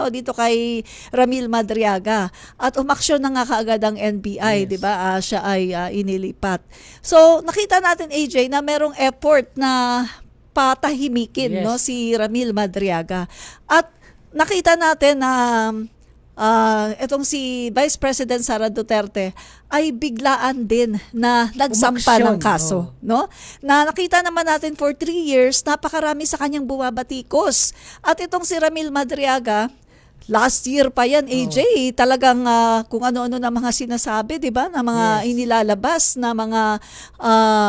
Dito kay Ramil Madriaga. At umaksyon na nga kaagad ang NBI, Yes. 'di ba? Siya ay inilipat. So, nakita natin, AJ, na merong effort na patahimikin, Yes. no, si Ramil Madriaga. At nakita natin na etong si Vice President Sara Duterte ay biglaan din na nagsampa ng Umaksyon, kaso, no? Na nakita naman natin for 3 years, napakarami sa kanyang bumabatikos. At itong si Ramil Madriaga, last year pa yan, AJ, talagang kung ano-ano na mga sinasabi, 'di ba? Na mga inilalabas na mga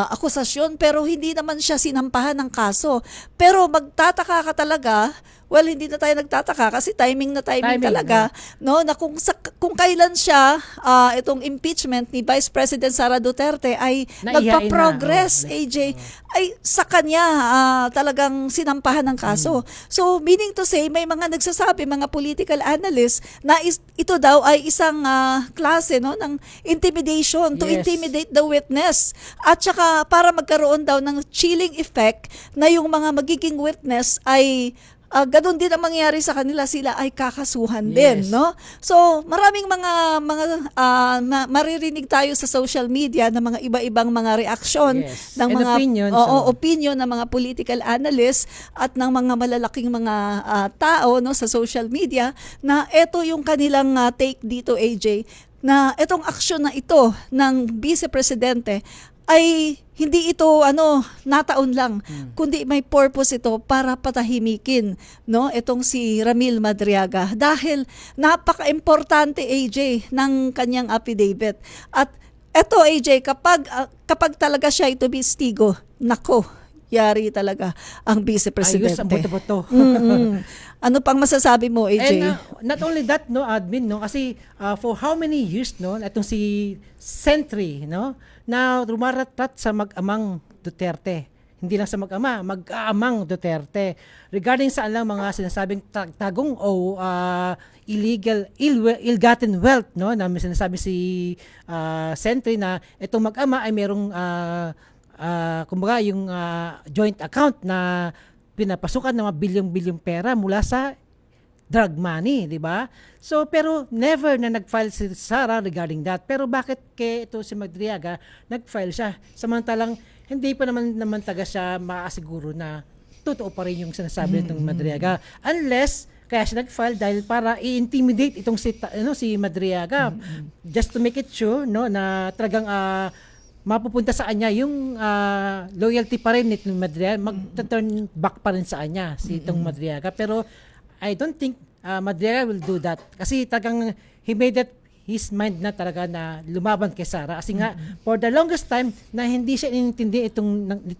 akusasyon, pero hindi naman siya sinampahan ng kaso. Pero magtataka ka talaga. Well, hindi na tayo nagtataka kasi timing talaga, no, na kung kailan siya itong impeachment ni Vice President Sara Duterte ay Naihain nagpa-progress, na. AJ, ay sa kanya talagang sinampahan ng kaso. So, meaning to say, may mga nagsasabi, mga political analysts, na ito daw ay isang klase, no, ng intimidation to Yes. intimidate the witness. At saka para magkaroon daw ng chilling effect na yung mga magiging witness ay ganun din ang mangyayari sa kanila, sila ay kakasuhan din, Yes. no? So, maraming mga maririnig tayo sa social media na mga iba-ibang mga reaksyon Yes. ng And mga opinions, opinion ng mga political analysts at ng mga malalaking mga tao, no, sa social media, na ito yung kanilang take dito, AJ, na itong aksyon na ito ng Vice Presidente ay hindi ito nataon lang, kundi may purpose ito para patahimikin, no, itong si Ramil Madriaga, dahil napaka-importante, AJ, ng kanyang affidavit. At eto, AJ, kapag talaga siya ito bistigo, nako, yari talaga ang Vice Presidente. Ayos ang boto-boto. Ano pang masasabi mo, AJ? And not only that, no, admin, no, kasi for how many years, no, itong si Sentry, no, na rumaratat sa mag-amang Duterte. Hindi lang sa mag-ama, mag-aamang Duterte. Regarding sa alang mga sinasabing tagong o ill-gotten wealth, no, na may sinasabi si Sentry na itong mag-ama ay merong kumbaga yung joint account na pinapasukan ng mga bilyong-bilyong pera mula sa drug money, di ba? So, pero never na nag-file si Sara regarding that. Pero bakit kay ito si Madriaga, nag-file siya? Samantalang, hindi pa naman taga siya makasiguro na totoo pa rin yung sinasabi nitong Madriaga. Unless, kaya siya nag-file dahil para i-intimidate itong si Madriaga. Just to make it sure, no, na talagang mapupunta sa kanya yung loyalty pa rin nitong Madriaga, mag-turn back pa rin sa kanya si itong Madriaga. Pero I don't think Madriaga will do that. Kasi talagang he made that his mind na talaga na lumaban kay Sara. Kasi nga, for the longest time, na hindi siya inintindi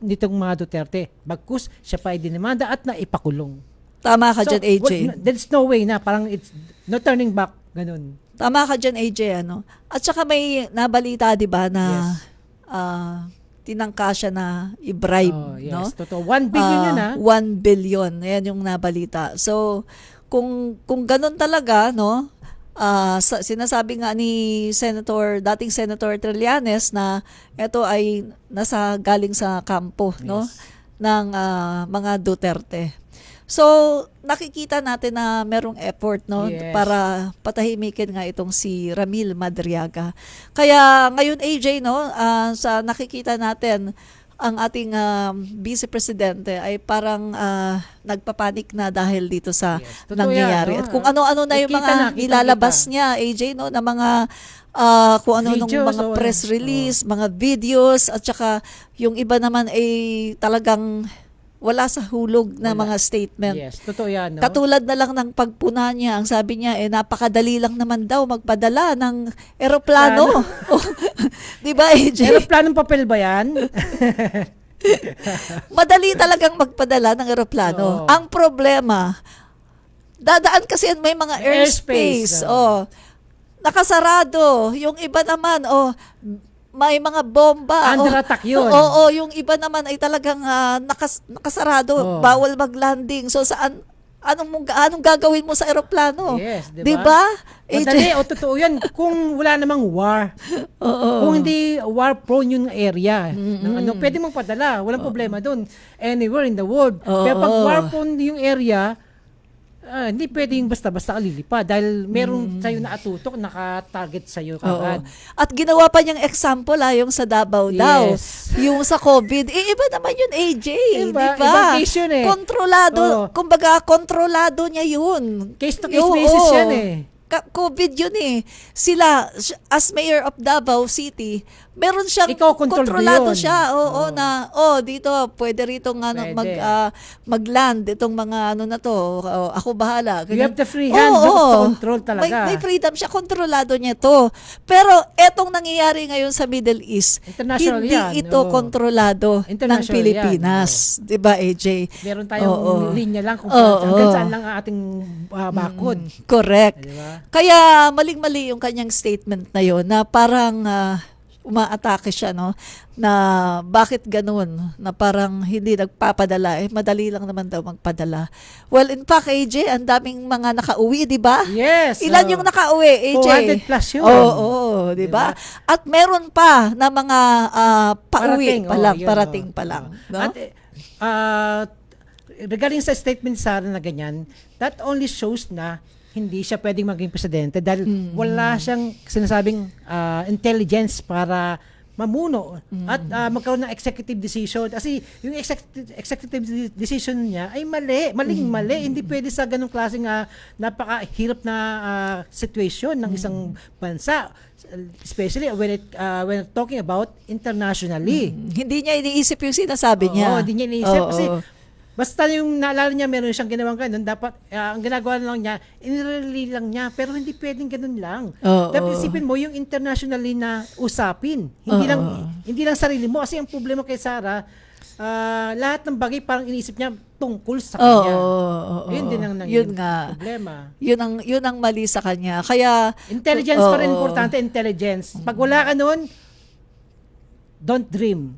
nitong mga Duterte. Bagkus, siya pa ay dinimanda at naipakulong. Tama ka dyan, AJ. There's no way na parang it's no turning back. Ganun. Tama ka dyan, AJ. Ano? At saka may nabalita, di ba, na tinangka siya na i-bribe. Oh, yes, no? totoo. 1 billion yun, ha? 1 billion. Ayan yung nabalita. So, kung ganun talaga, no, sinasabi nga ni dating Senator Trillanes na ito ay galing sa kampo, no, ng mga Duterte. So, nakikita natin na merong effort, no, para patahimikin nga itong si Ramil Madriaga. Kaya ngayon, AJ, no, sa nakikita natin, ang ating Vice Presidente ay parang nagpapanik na dahil dito sa nangyayari. Yan, no? At kung ano-ano na yung mga nilalabas niya, AJ, no, na mga kung ano nung mga press release, mga videos, at saka yung iba naman ay talagang wala sa hulog na mga statement. Yes, totoo yan. No? Katulad na lang ng pagpuna niya, ang sabi niya, napakadali lang naman daw magpadala ng eroplano. Di ba, AJ? Eroplanong papel ba yan? Madali talagang magpadala ng eroplano. Ang problema, dadaan kasi may mga airspace. Nakasarado. Yung iba naman, may mga bomba. Under attack yun. Oo, yung iba naman ay talagang nakasarado. Bawal mag-landing. So, anong gagawin mo sa eroplano? Yes, diba? Madali, totoo yan. Kung wala namang war. Kung hindi war-prone yung area, pwede mong padala. Walang problema dun. Anywhere in the world. Pero pag war-prone yung area, hindi pwedeng basta-basta kalilipad dahil meron sa'yo na atutok, naka-target sa'yo kagad. At ginawa pa niyang example yung sa Davao daw. Yung sa COVID. Iba naman yun, AJ. Diba? Ibang case yun eh. Kontrolado. Kumbaga, kontrolado niya yun. Case-to-case basis yan eh. COVID yun eh. Sila, as mayor of Davao City, meron siyang kontrolado siya. Dito, pwede rito nga mag-land itong mga na to. Ako bahala. You have the free hand to control talaga. May freedom siya. Kontrolado niya to. Pero etong nangyayari ngayon sa Middle East, hindi ito kontrolado ng Pilipinas. Diba, AJ? Meron tayong linya lang kung hanggang saan lang ang ating bakod. Correct. Diba? Kaya maling-mali yung kanyang statement na yun na parang umaatake siya, no, na bakit ganun, na parang hindi nagpapadala, madali lang naman daw magpadala. Well, in fact, AJ, ang daming mga nakauwi, di ba? Yes. Ilan yung nakauwi, AJ? 400 plus yun. Di ba? At meron pa na mga pauwi pa lang, parating pa lang. No? At regarding sa statement sa na ganyan, that only shows na hindi siya pwedeng maging presidente dahil wala siyang sinasabing intelligence para mamuno at magkaroon ng executive decision. Kasi yung executive decision niya ay maling-mali. Hindi pwede sa ganung klaseng napakahirap na situation ng isang bansa. Especially when talking about internationally. Hindi niya iniisip yung sinasabi niya. Hindi niya iniisip kasi basta yung naalala niya, meron siyang ginawang ganun, dapat, ang ginagawa lang niya, inirely lang niya, pero hindi pwedeng ganun lang. Dapat isipin mo, yung internationally na usapin. Hindi lang sarili mo. Kasi ang problema kay Sara, lahat ng bagay parang iniisip niya tungkol sa Oo, kanya. oo, Yun din ang yun nanging nga. problema. Yun ang mali sa kanya. Kaya Intelligence pa rin oo. importante, intelligence. Pag wala ka nun, don't dream.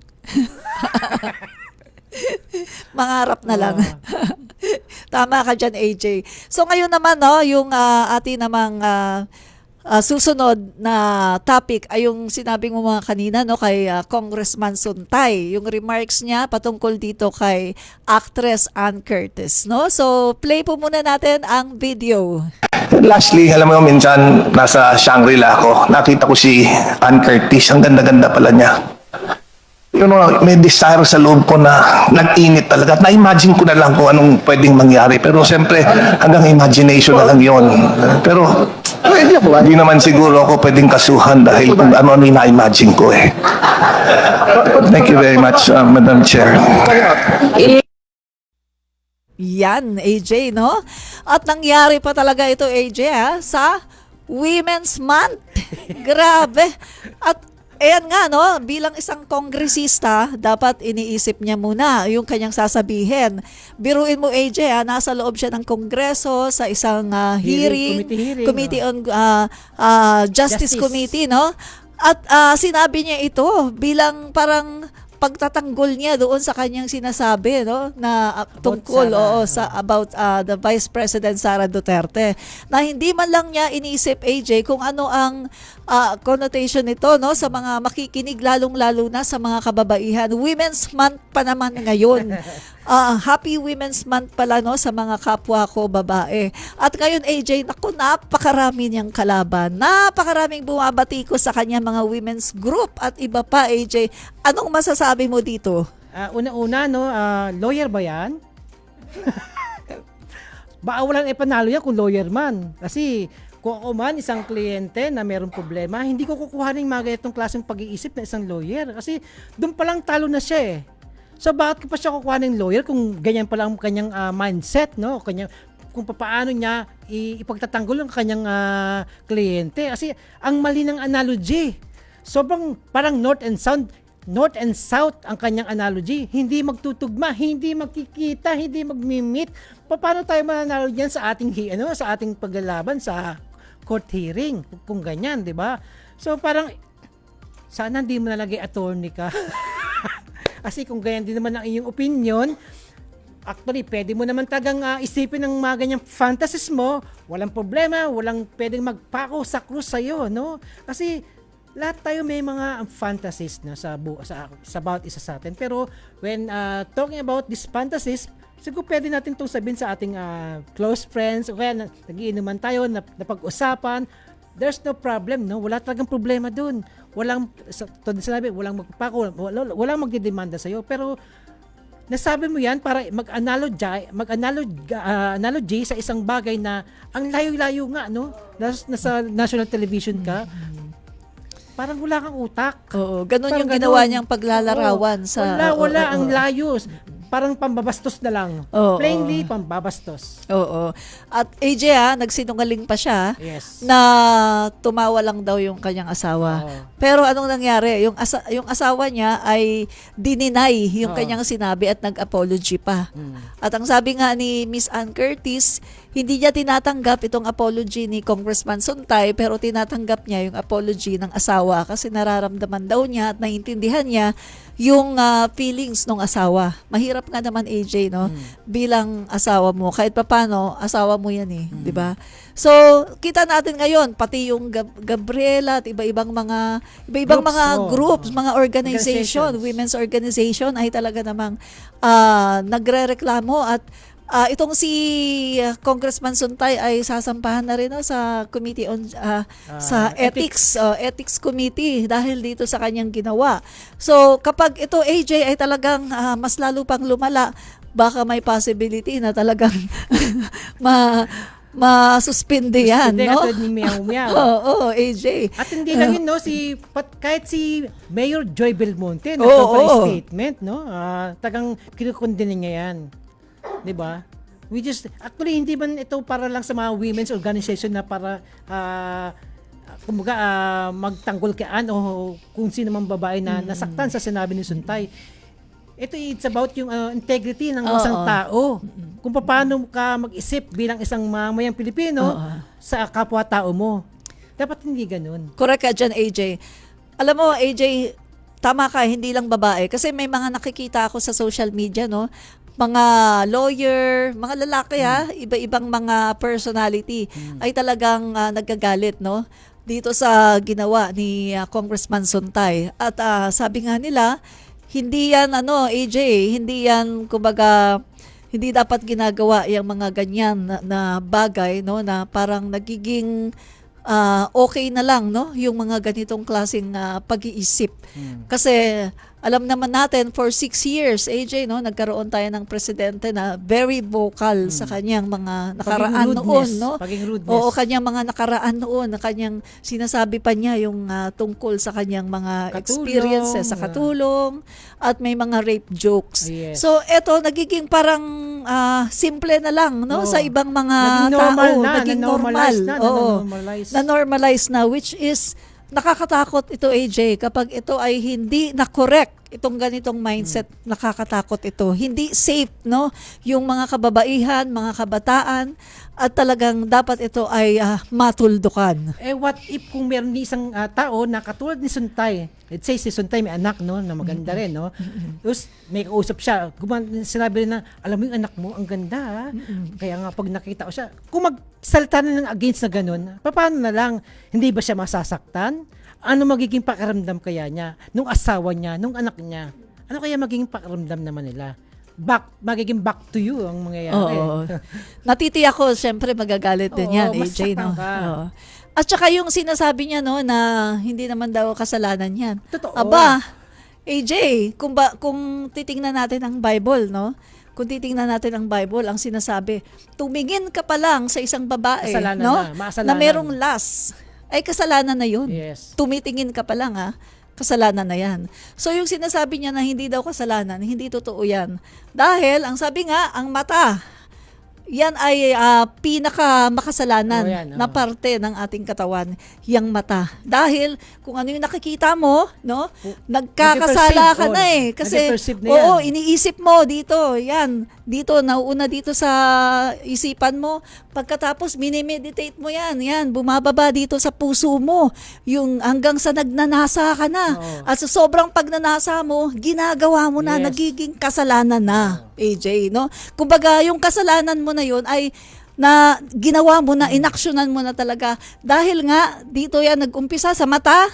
Mangarap na lang. Tama ka dyan, AJ. So ngayon naman, no, yung ating namang susunod na topic ay yung sinabi mo mga kanina, no, kay Congressman Suntay. Yung remarks niya patungkol dito kay actress Ann Curtis. No? So play po muna natin ang video. Lastly, alam mo minsan nasa Shangri-La ako, nakita ko si Ann Curtis. Ang ganda-ganda pala niya. May desire sa loob ko na nag-init talaga. At na-imagine ko na lang kung anong pwedeng mangyari. Pero siyempre, hanggang imagination na lang yon. Pero, hindi naman siguro ako pwedeng kasuhan dahil kung ano-ano yung na-imagine ko eh. Thank you very much, Madam Chair. Yan, AJ, no? At nangyari pa talaga ito, AJ, sa Women's Month. Grabe. At ayan nga, no, bilang isang kongresista, dapat iniisip niya muna yung kanyang sasabihin. Biruin mo, AJ, nasa loob siya ng kongreso sa isang Committee on Justice Committee, no? At sinabi niya ito bilang parang pagtatanggol niya doon sa kanyang sinasabi, no, na tungkol about the Vice President Sara Duterte, na hindi man lang niya iniisip, AJ, kung ano ang connotation nito, no, sa mga makikinig, lalong-lalo na sa mga kababaihan. Women's Month pa naman ngayon. Happy Women's Month pala, no, sa mga kapwa ko babae. At ngayon, AJ, naku, napakarami niyang kalaban. Napakaraming bumabati ko sa kanya mga women's group at iba pa, AJ. Anong masasabi mo dito? Una-una, no, lawyer ba yan? Baka walang ipanalo yan kung lawyer man. Kasi kung ako man, isang kliyente na mayroong problema, hindi ko kukuhanin mga ganitong klaseng pag-iisip na isang lawyer. Kasi doon palang talo na siya eh. So bakit ko pa siya kukuha ng lawyer kung ganyan pala ang kanyang mindset, no? Kung paano niya ipagtatanggol ang kanyang kliyente. Kasi ang mali ng analogy. Sobrang parang north and south ang kanyang analogy. Hindi magtutugma, hindi magkikita, hindi magmi-meet. Paano tayo mananalo diyan sa ating paglalaban sa court hearing kung ganyan, 'di ba? So parang sana hindi mo nalagay attorney ka. Kasi kung ganyan din naman ang iyong opinion, actually, pwede mo naman tagang isipin ng mga ganyang fantasies mo, walang problema, walang pwedeng magpako sa krus sa'yo, no? Kasi lahat tayo may mga fantasies na sa bawat isa sa atin. Pero when talking about these fantasies, siguro pwede natin itong sabihin sa ating close friends, o kaya nag-iinuman tayo, napag-usapan, there's no problem, no? Wala talagang problema dun. Walang magpapako, walang magdidemanda sa'yo. Pero nasabi mo yan para mag-analogy sa isang bagay na ang layo-layo nga, no? Nasa national television ka. Parang wala kang utak. Oo, ganun yung ginawa niyang paglalarawan sa... Wala ang layos. Parang pambabastos na lang. Plainly, pambabastos. Oo. At AJ, nagsinungaling pa siya na tumawa lang daw yung kanyang asawa. Pero anong nangyari? Yung asawa niya ay dininay yung kanyang sinabi at nag-apology pa. At ang sabi nga ni Miss Ann Curtis, hindi niya tinatanggap itong apology ni Congressman Suntay, pero tinatanggap niya yung apology ng asawa kasi nararamdaman daw niya at naiintindihan niya yung feelings ng asawa. Mahirap nga naman, AJ, no? Bilang asawa mo, kahit papano, asawa mo yan eh, di ba? So, kita natin ngayon, pati yung Gabriela at iba-ibang mga groups, mga organization, women's organization ay talaga namang nagrereklamo at itong si Congressman Suntay ay sasampahan na rin sa Committee on sa Ethics Committee dahil dito sa kanyang ginawa. So kapag ito, AJ, ay talagang mas lalo pang lumala, baka may possibility na talagang masuspinde yan, no? Katulad ni Meow Meow. Oo, AJ. At hindi lang yun, no? Kahit si Mayor Joy Belmonte, statement, no? Tagang kinukundin niya yan. 'Di ba? Actually hindi man ito para lang sa mga women's organization na para magtanggol kay Ann o kung sino mang babae na nasaktan sa sinabi ni Suntay. Ito it's about yung integrity ng isang tao. Kung paano ka mag-isip bilang isang mamayang Pilipino sa kapwa-tao mo. Dapat hindi ganun. Correct ka dyan, AJ. Alam mo, AJ, tama ka, hindi lang babae. Kasi may mga nakikita ako sa social media, no? Mga lawyer, mga lalaki iba-ibang mga personality ay talagang nagagalit, no? Dito sa ginawa ni Congressman Suntay. At sabi nga nila, hindi yan AJ, hindi yan kumbaga hindi dapat ginagawa yung mga ganyan na bagay, no, na parang nagiging okay na lang, no, yung mga ganitong klaseng pag-iisip. Kasi alam naman natin for 6 years, AJ, no, nagkaroon tayo ng presidente na very vocal sa kanyang mga nakaraan noon, no? Paging rudeness. Oo, kanyang mga nakaraan noon, na kanyang sinasabi pa niya yung tungkol sa kanyang mga experiences sa katulong at may mga rape jokes. Yes. So, eto nagiging parang simple na lang, no, sa ibang mga naging normal. Na-normalize. Na-normalize na, which is nakakatakot ito, AJ, kapag ito ay hindi na correct itong ganitong mindset. Nakakatakot ito. Hindi safe, no, yung mga kababaihan, mga kabataan, at talagang dapat ito ay matuldukan. What if kung meron isang tao na katulad ni Suntay, let's say si Suntay may anak, no, na maganda rin, no, tapos may kausap siya, sinabi rin na, alam mo yung anak mo, ang ganda, kaya nga pag nakita ko siya, kung magsalita na ng against na ganun, paano na lang, hindi ba siya masasaktan? Ano magiging pakiramdam kaya niya, nung asawa niya, nung anak niya? Ano kaya magiging pakiramdam naman nila? Magiging back to you ang mangyayari. Oo. Natiti ako, syempre magagalit din yan, AJ, no? At saka yung sinasabi niya, no, na hindi naman daw kasalanan yan. Totoo. Aba, AJ, kung titingnan natin ang Bible, no? Kung titingnan natin ang Bible, ang sinasabi, tumingin ka pa lang sa isang babae, Kasalanan no? na merong lust, ay kasalanan na yun. Yes. Tumitingin ka pa lang, kasalanan na yan. So yung sinasabi niya na hindi daw kasalanan, hindi totoo yan. Dahil, ang sabi nga, ang mata, yan ay pinaka makasalanan na parte ng ating katawan, yang mata. Dahil kung ano yung nakikita mo, no, nagkakasala ka na kasi iniisip mo dito, nauuna dito sa isipan mo. Pagkatapos minimeditate mo yan, bumababa dito sa puso mo, yung hanggang sa nagnanasa ka na. At sa sobrang pagnanasa mo, ginagawa mo na, nagiging kasalanan na, AJ, no? Kumbaga, yung kasalanan mo na yun ay na ginawa mo na, inaksyonan mo na talaga. Dahil nga, dito yan nag-umpisa sa mata,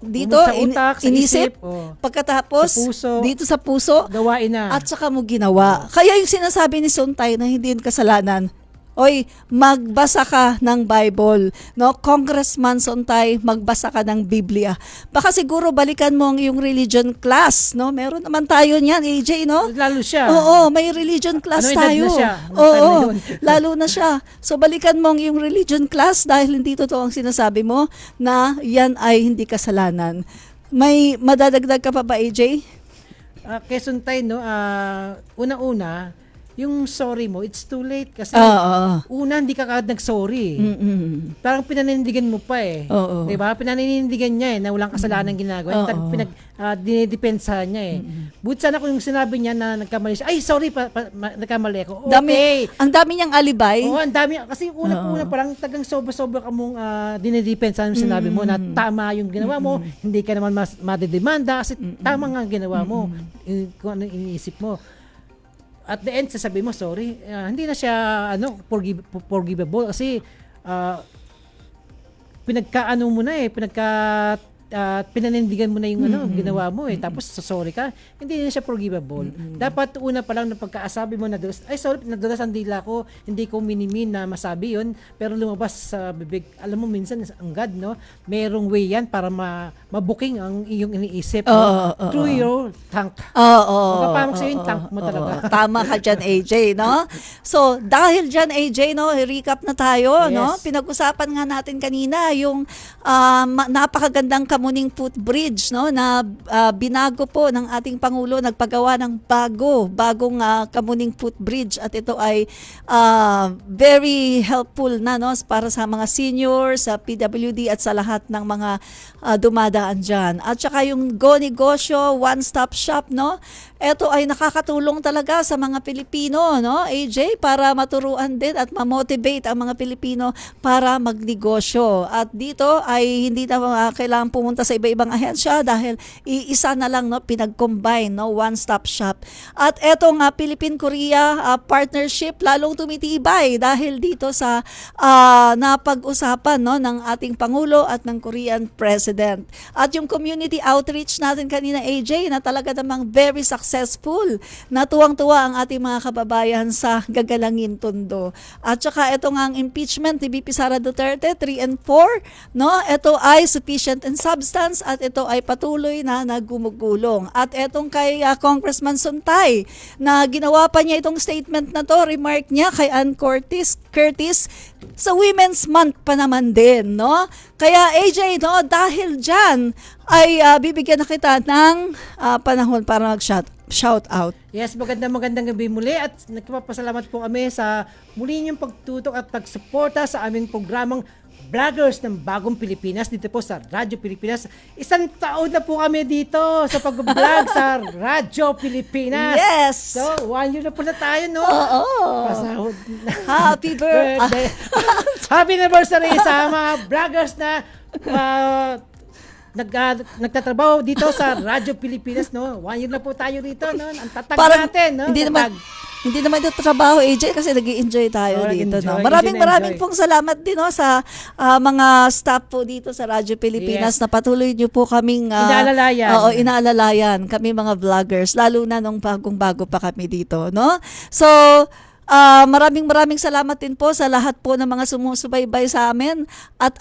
dito, sa utak, sa inisip, isip, pagkatapos, sa puso, dito sa puso, gawain na. at saka mo ginawa. Kaya yung sinasabi ni Suntay na hindi yun kasalanan, oy, magbasa ka ng Bible, no? Congressman Suntay, magbasa ka ng Biblia. Baka siguro balikan mo ang iyong religion class, no? Meron naman tayo niyan, AJ, no? Lalo siya. Oo, may religion class tayo. Na siya? Oo, lalo na siya. So balikan mo ang iyong religion class dahil hindi totoo ang sinasabi mo na yan ay hindi kasalanan. May madadagdag ka pa ba, AJ? Kay Suntay, no, una-una, yung sorry mo, it's too late kasi una, hindi ka kagad nag-sorry. Parang pinanindigan mo pa diba? Pinanindigan niya na walang kasalanan ginagawa. Dinidepensahan niya Buti sana kung yung sinabi niya na nagkamali siya, ay sorry, nagkamali ako. Okay. Ang dami niyang alibay. Oo, ang dami. Kasi una parang tagang sobra-sobra ka mong dinidepensahan yung sinabi mo na tama yung ginawa mo, hindi ka naman madidemanda kasi tama nga ang ginawa mo. Kung ano iniisip mo. At the end, sasabihin mo, sorry, hindi na siya forgivable kasi pinagkaano mo na pinanindigan mo na yung ginawa mo tapos sorry ka, hindi na siya forgivable. Dapat una pa lang na pagkaasabi mo ay sorry, nadulas ang dila ko, hindi ko minimin na masabi yun, pero lumabas sa bibig. Alam mo, minsan ang God, no, merong way yan para mabuking ang iyong iniisip through your tank. Magpapamak sa'yo yung tank mo talaga. Tama ka dyan, AJ, no? So, dahil dyan, AJ, no, recap na tayo, no? Pinag-usapan nga natin kanina yung napakagandang Kamuning Footbridge, no, na binago po ng ating Pangulo, nagpagawa ng bagong Kamuning Footbridge, at ito ay very helpful na, no, para sa mga seniors, sa PWD at sa lahat ng mga dumadaan dyan. At saka yung Go Negosyo, one-stop shop, no, ito ay nakakatulong talaga sa mga Pilipino, no, AJ, para maturuan din at ma-motivate ang mga Pilipino para magnegosyo. At dito ay hindi na kailangan pumunta sa iba-ibang ahensya dahil iisa na lang, no, pinag-combine, no, one-stop shop. At etong Philippine-Korea partnership lalong tumitibay dahil dito sa napag-usapan, no, ng ating Pangulo at ng Korean President. At yung community outreach natin kanina, AJ, na talaga namang very successful, na tuwang-tuwa ang ating mga kababayan sa Gagalangin Tondo. At saka ito nga ang impeachment ni VP Sara Duterte 3 and 4, no? Ito ay sufficient in substance at ito ay patuloy na nagumugulong. At etong kay Congressman Suntay, na ginawa pa niya itong statement na to, remark niya kay Ann Curtis sa Women's Month pa naman din, no? Kaya AJ, no, dahil dyan ay bibigyan na kita ng panahon para mag-shout out. Yes, magandang gabi muli at nagpapasalamat po kami sa muli niyong pagtutok at pagsuporta sa aming programang Vloggers ng Bagong Pilipinas dito po sa Radyo Pilipinas. 1 taon na po kami dito sa pag-vlog sa Radyo Pilipinas. Yes! So, 1 year na po na tayo, no? Oo. Pasahod na. Happy birthday! Happy anniversary sa mga vloggers na nagtatrabaho dito sa Radyo Pilipinas, no? 1 year na po tayo rito, no? Ang tatag natin, no? Hindi naman ito trabaho, AJ, kasi nag-i-enjoy tayo dito, no? Maraming pong salamat din, no, sa mga staff po dito sa Radyo Pilipinas, na patuloy niyo po kaming inaalalayan kami mga vloggers, lalo na nung bagong-bago pa kami dito, no? So, maraming salamat din po sa lahat po ng mga sumusubaybay sa amin. At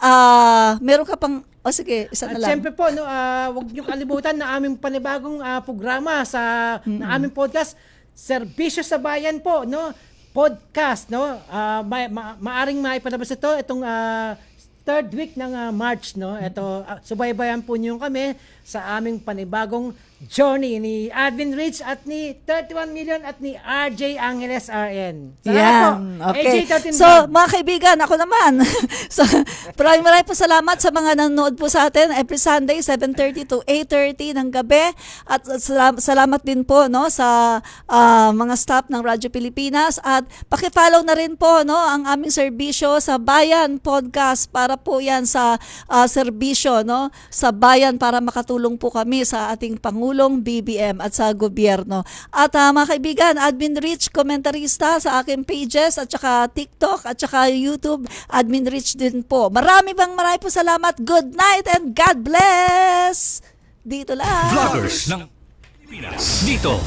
meron ka pang sige, isa na lang. At siyempre po, no, huwag niyo kalimutan na aming panibagong programa na aming podcast, Serbisyo sa Bayan po, no? Podcast, no? Maaring maipanabas itong 3rd week ng March, no? Ito, subaybayan po niyo kami sa aming panibagong journey ni Advin Rich at ni 31 Million at ni RJ Angeles RN. Salamat po. Okay. AJ13 So, mga kaibigan, ako naman. So, maraming po salamat sa mga nanonood po sa atin every Sunday 7:30 to 8:30 ng gabi. At salamat din po, no, sa mga staff ng Radyo Pilipinas, at paki-follow na rin po, no, ang aming serbisyo sa Bayan Podcast, para po yan sa serbisyo, no, sa bayan, para makatulong po kami sa ating Pangulong BBM at sa gobyerno. At mga kaibigan, Admin Rich, komentarista sa aking pages at saka TikTok at saka YouTube, Admin Rich din po. Marami po salamat. Good night and God bless! Dito lang. Vloggers ng Pilipinas. Dito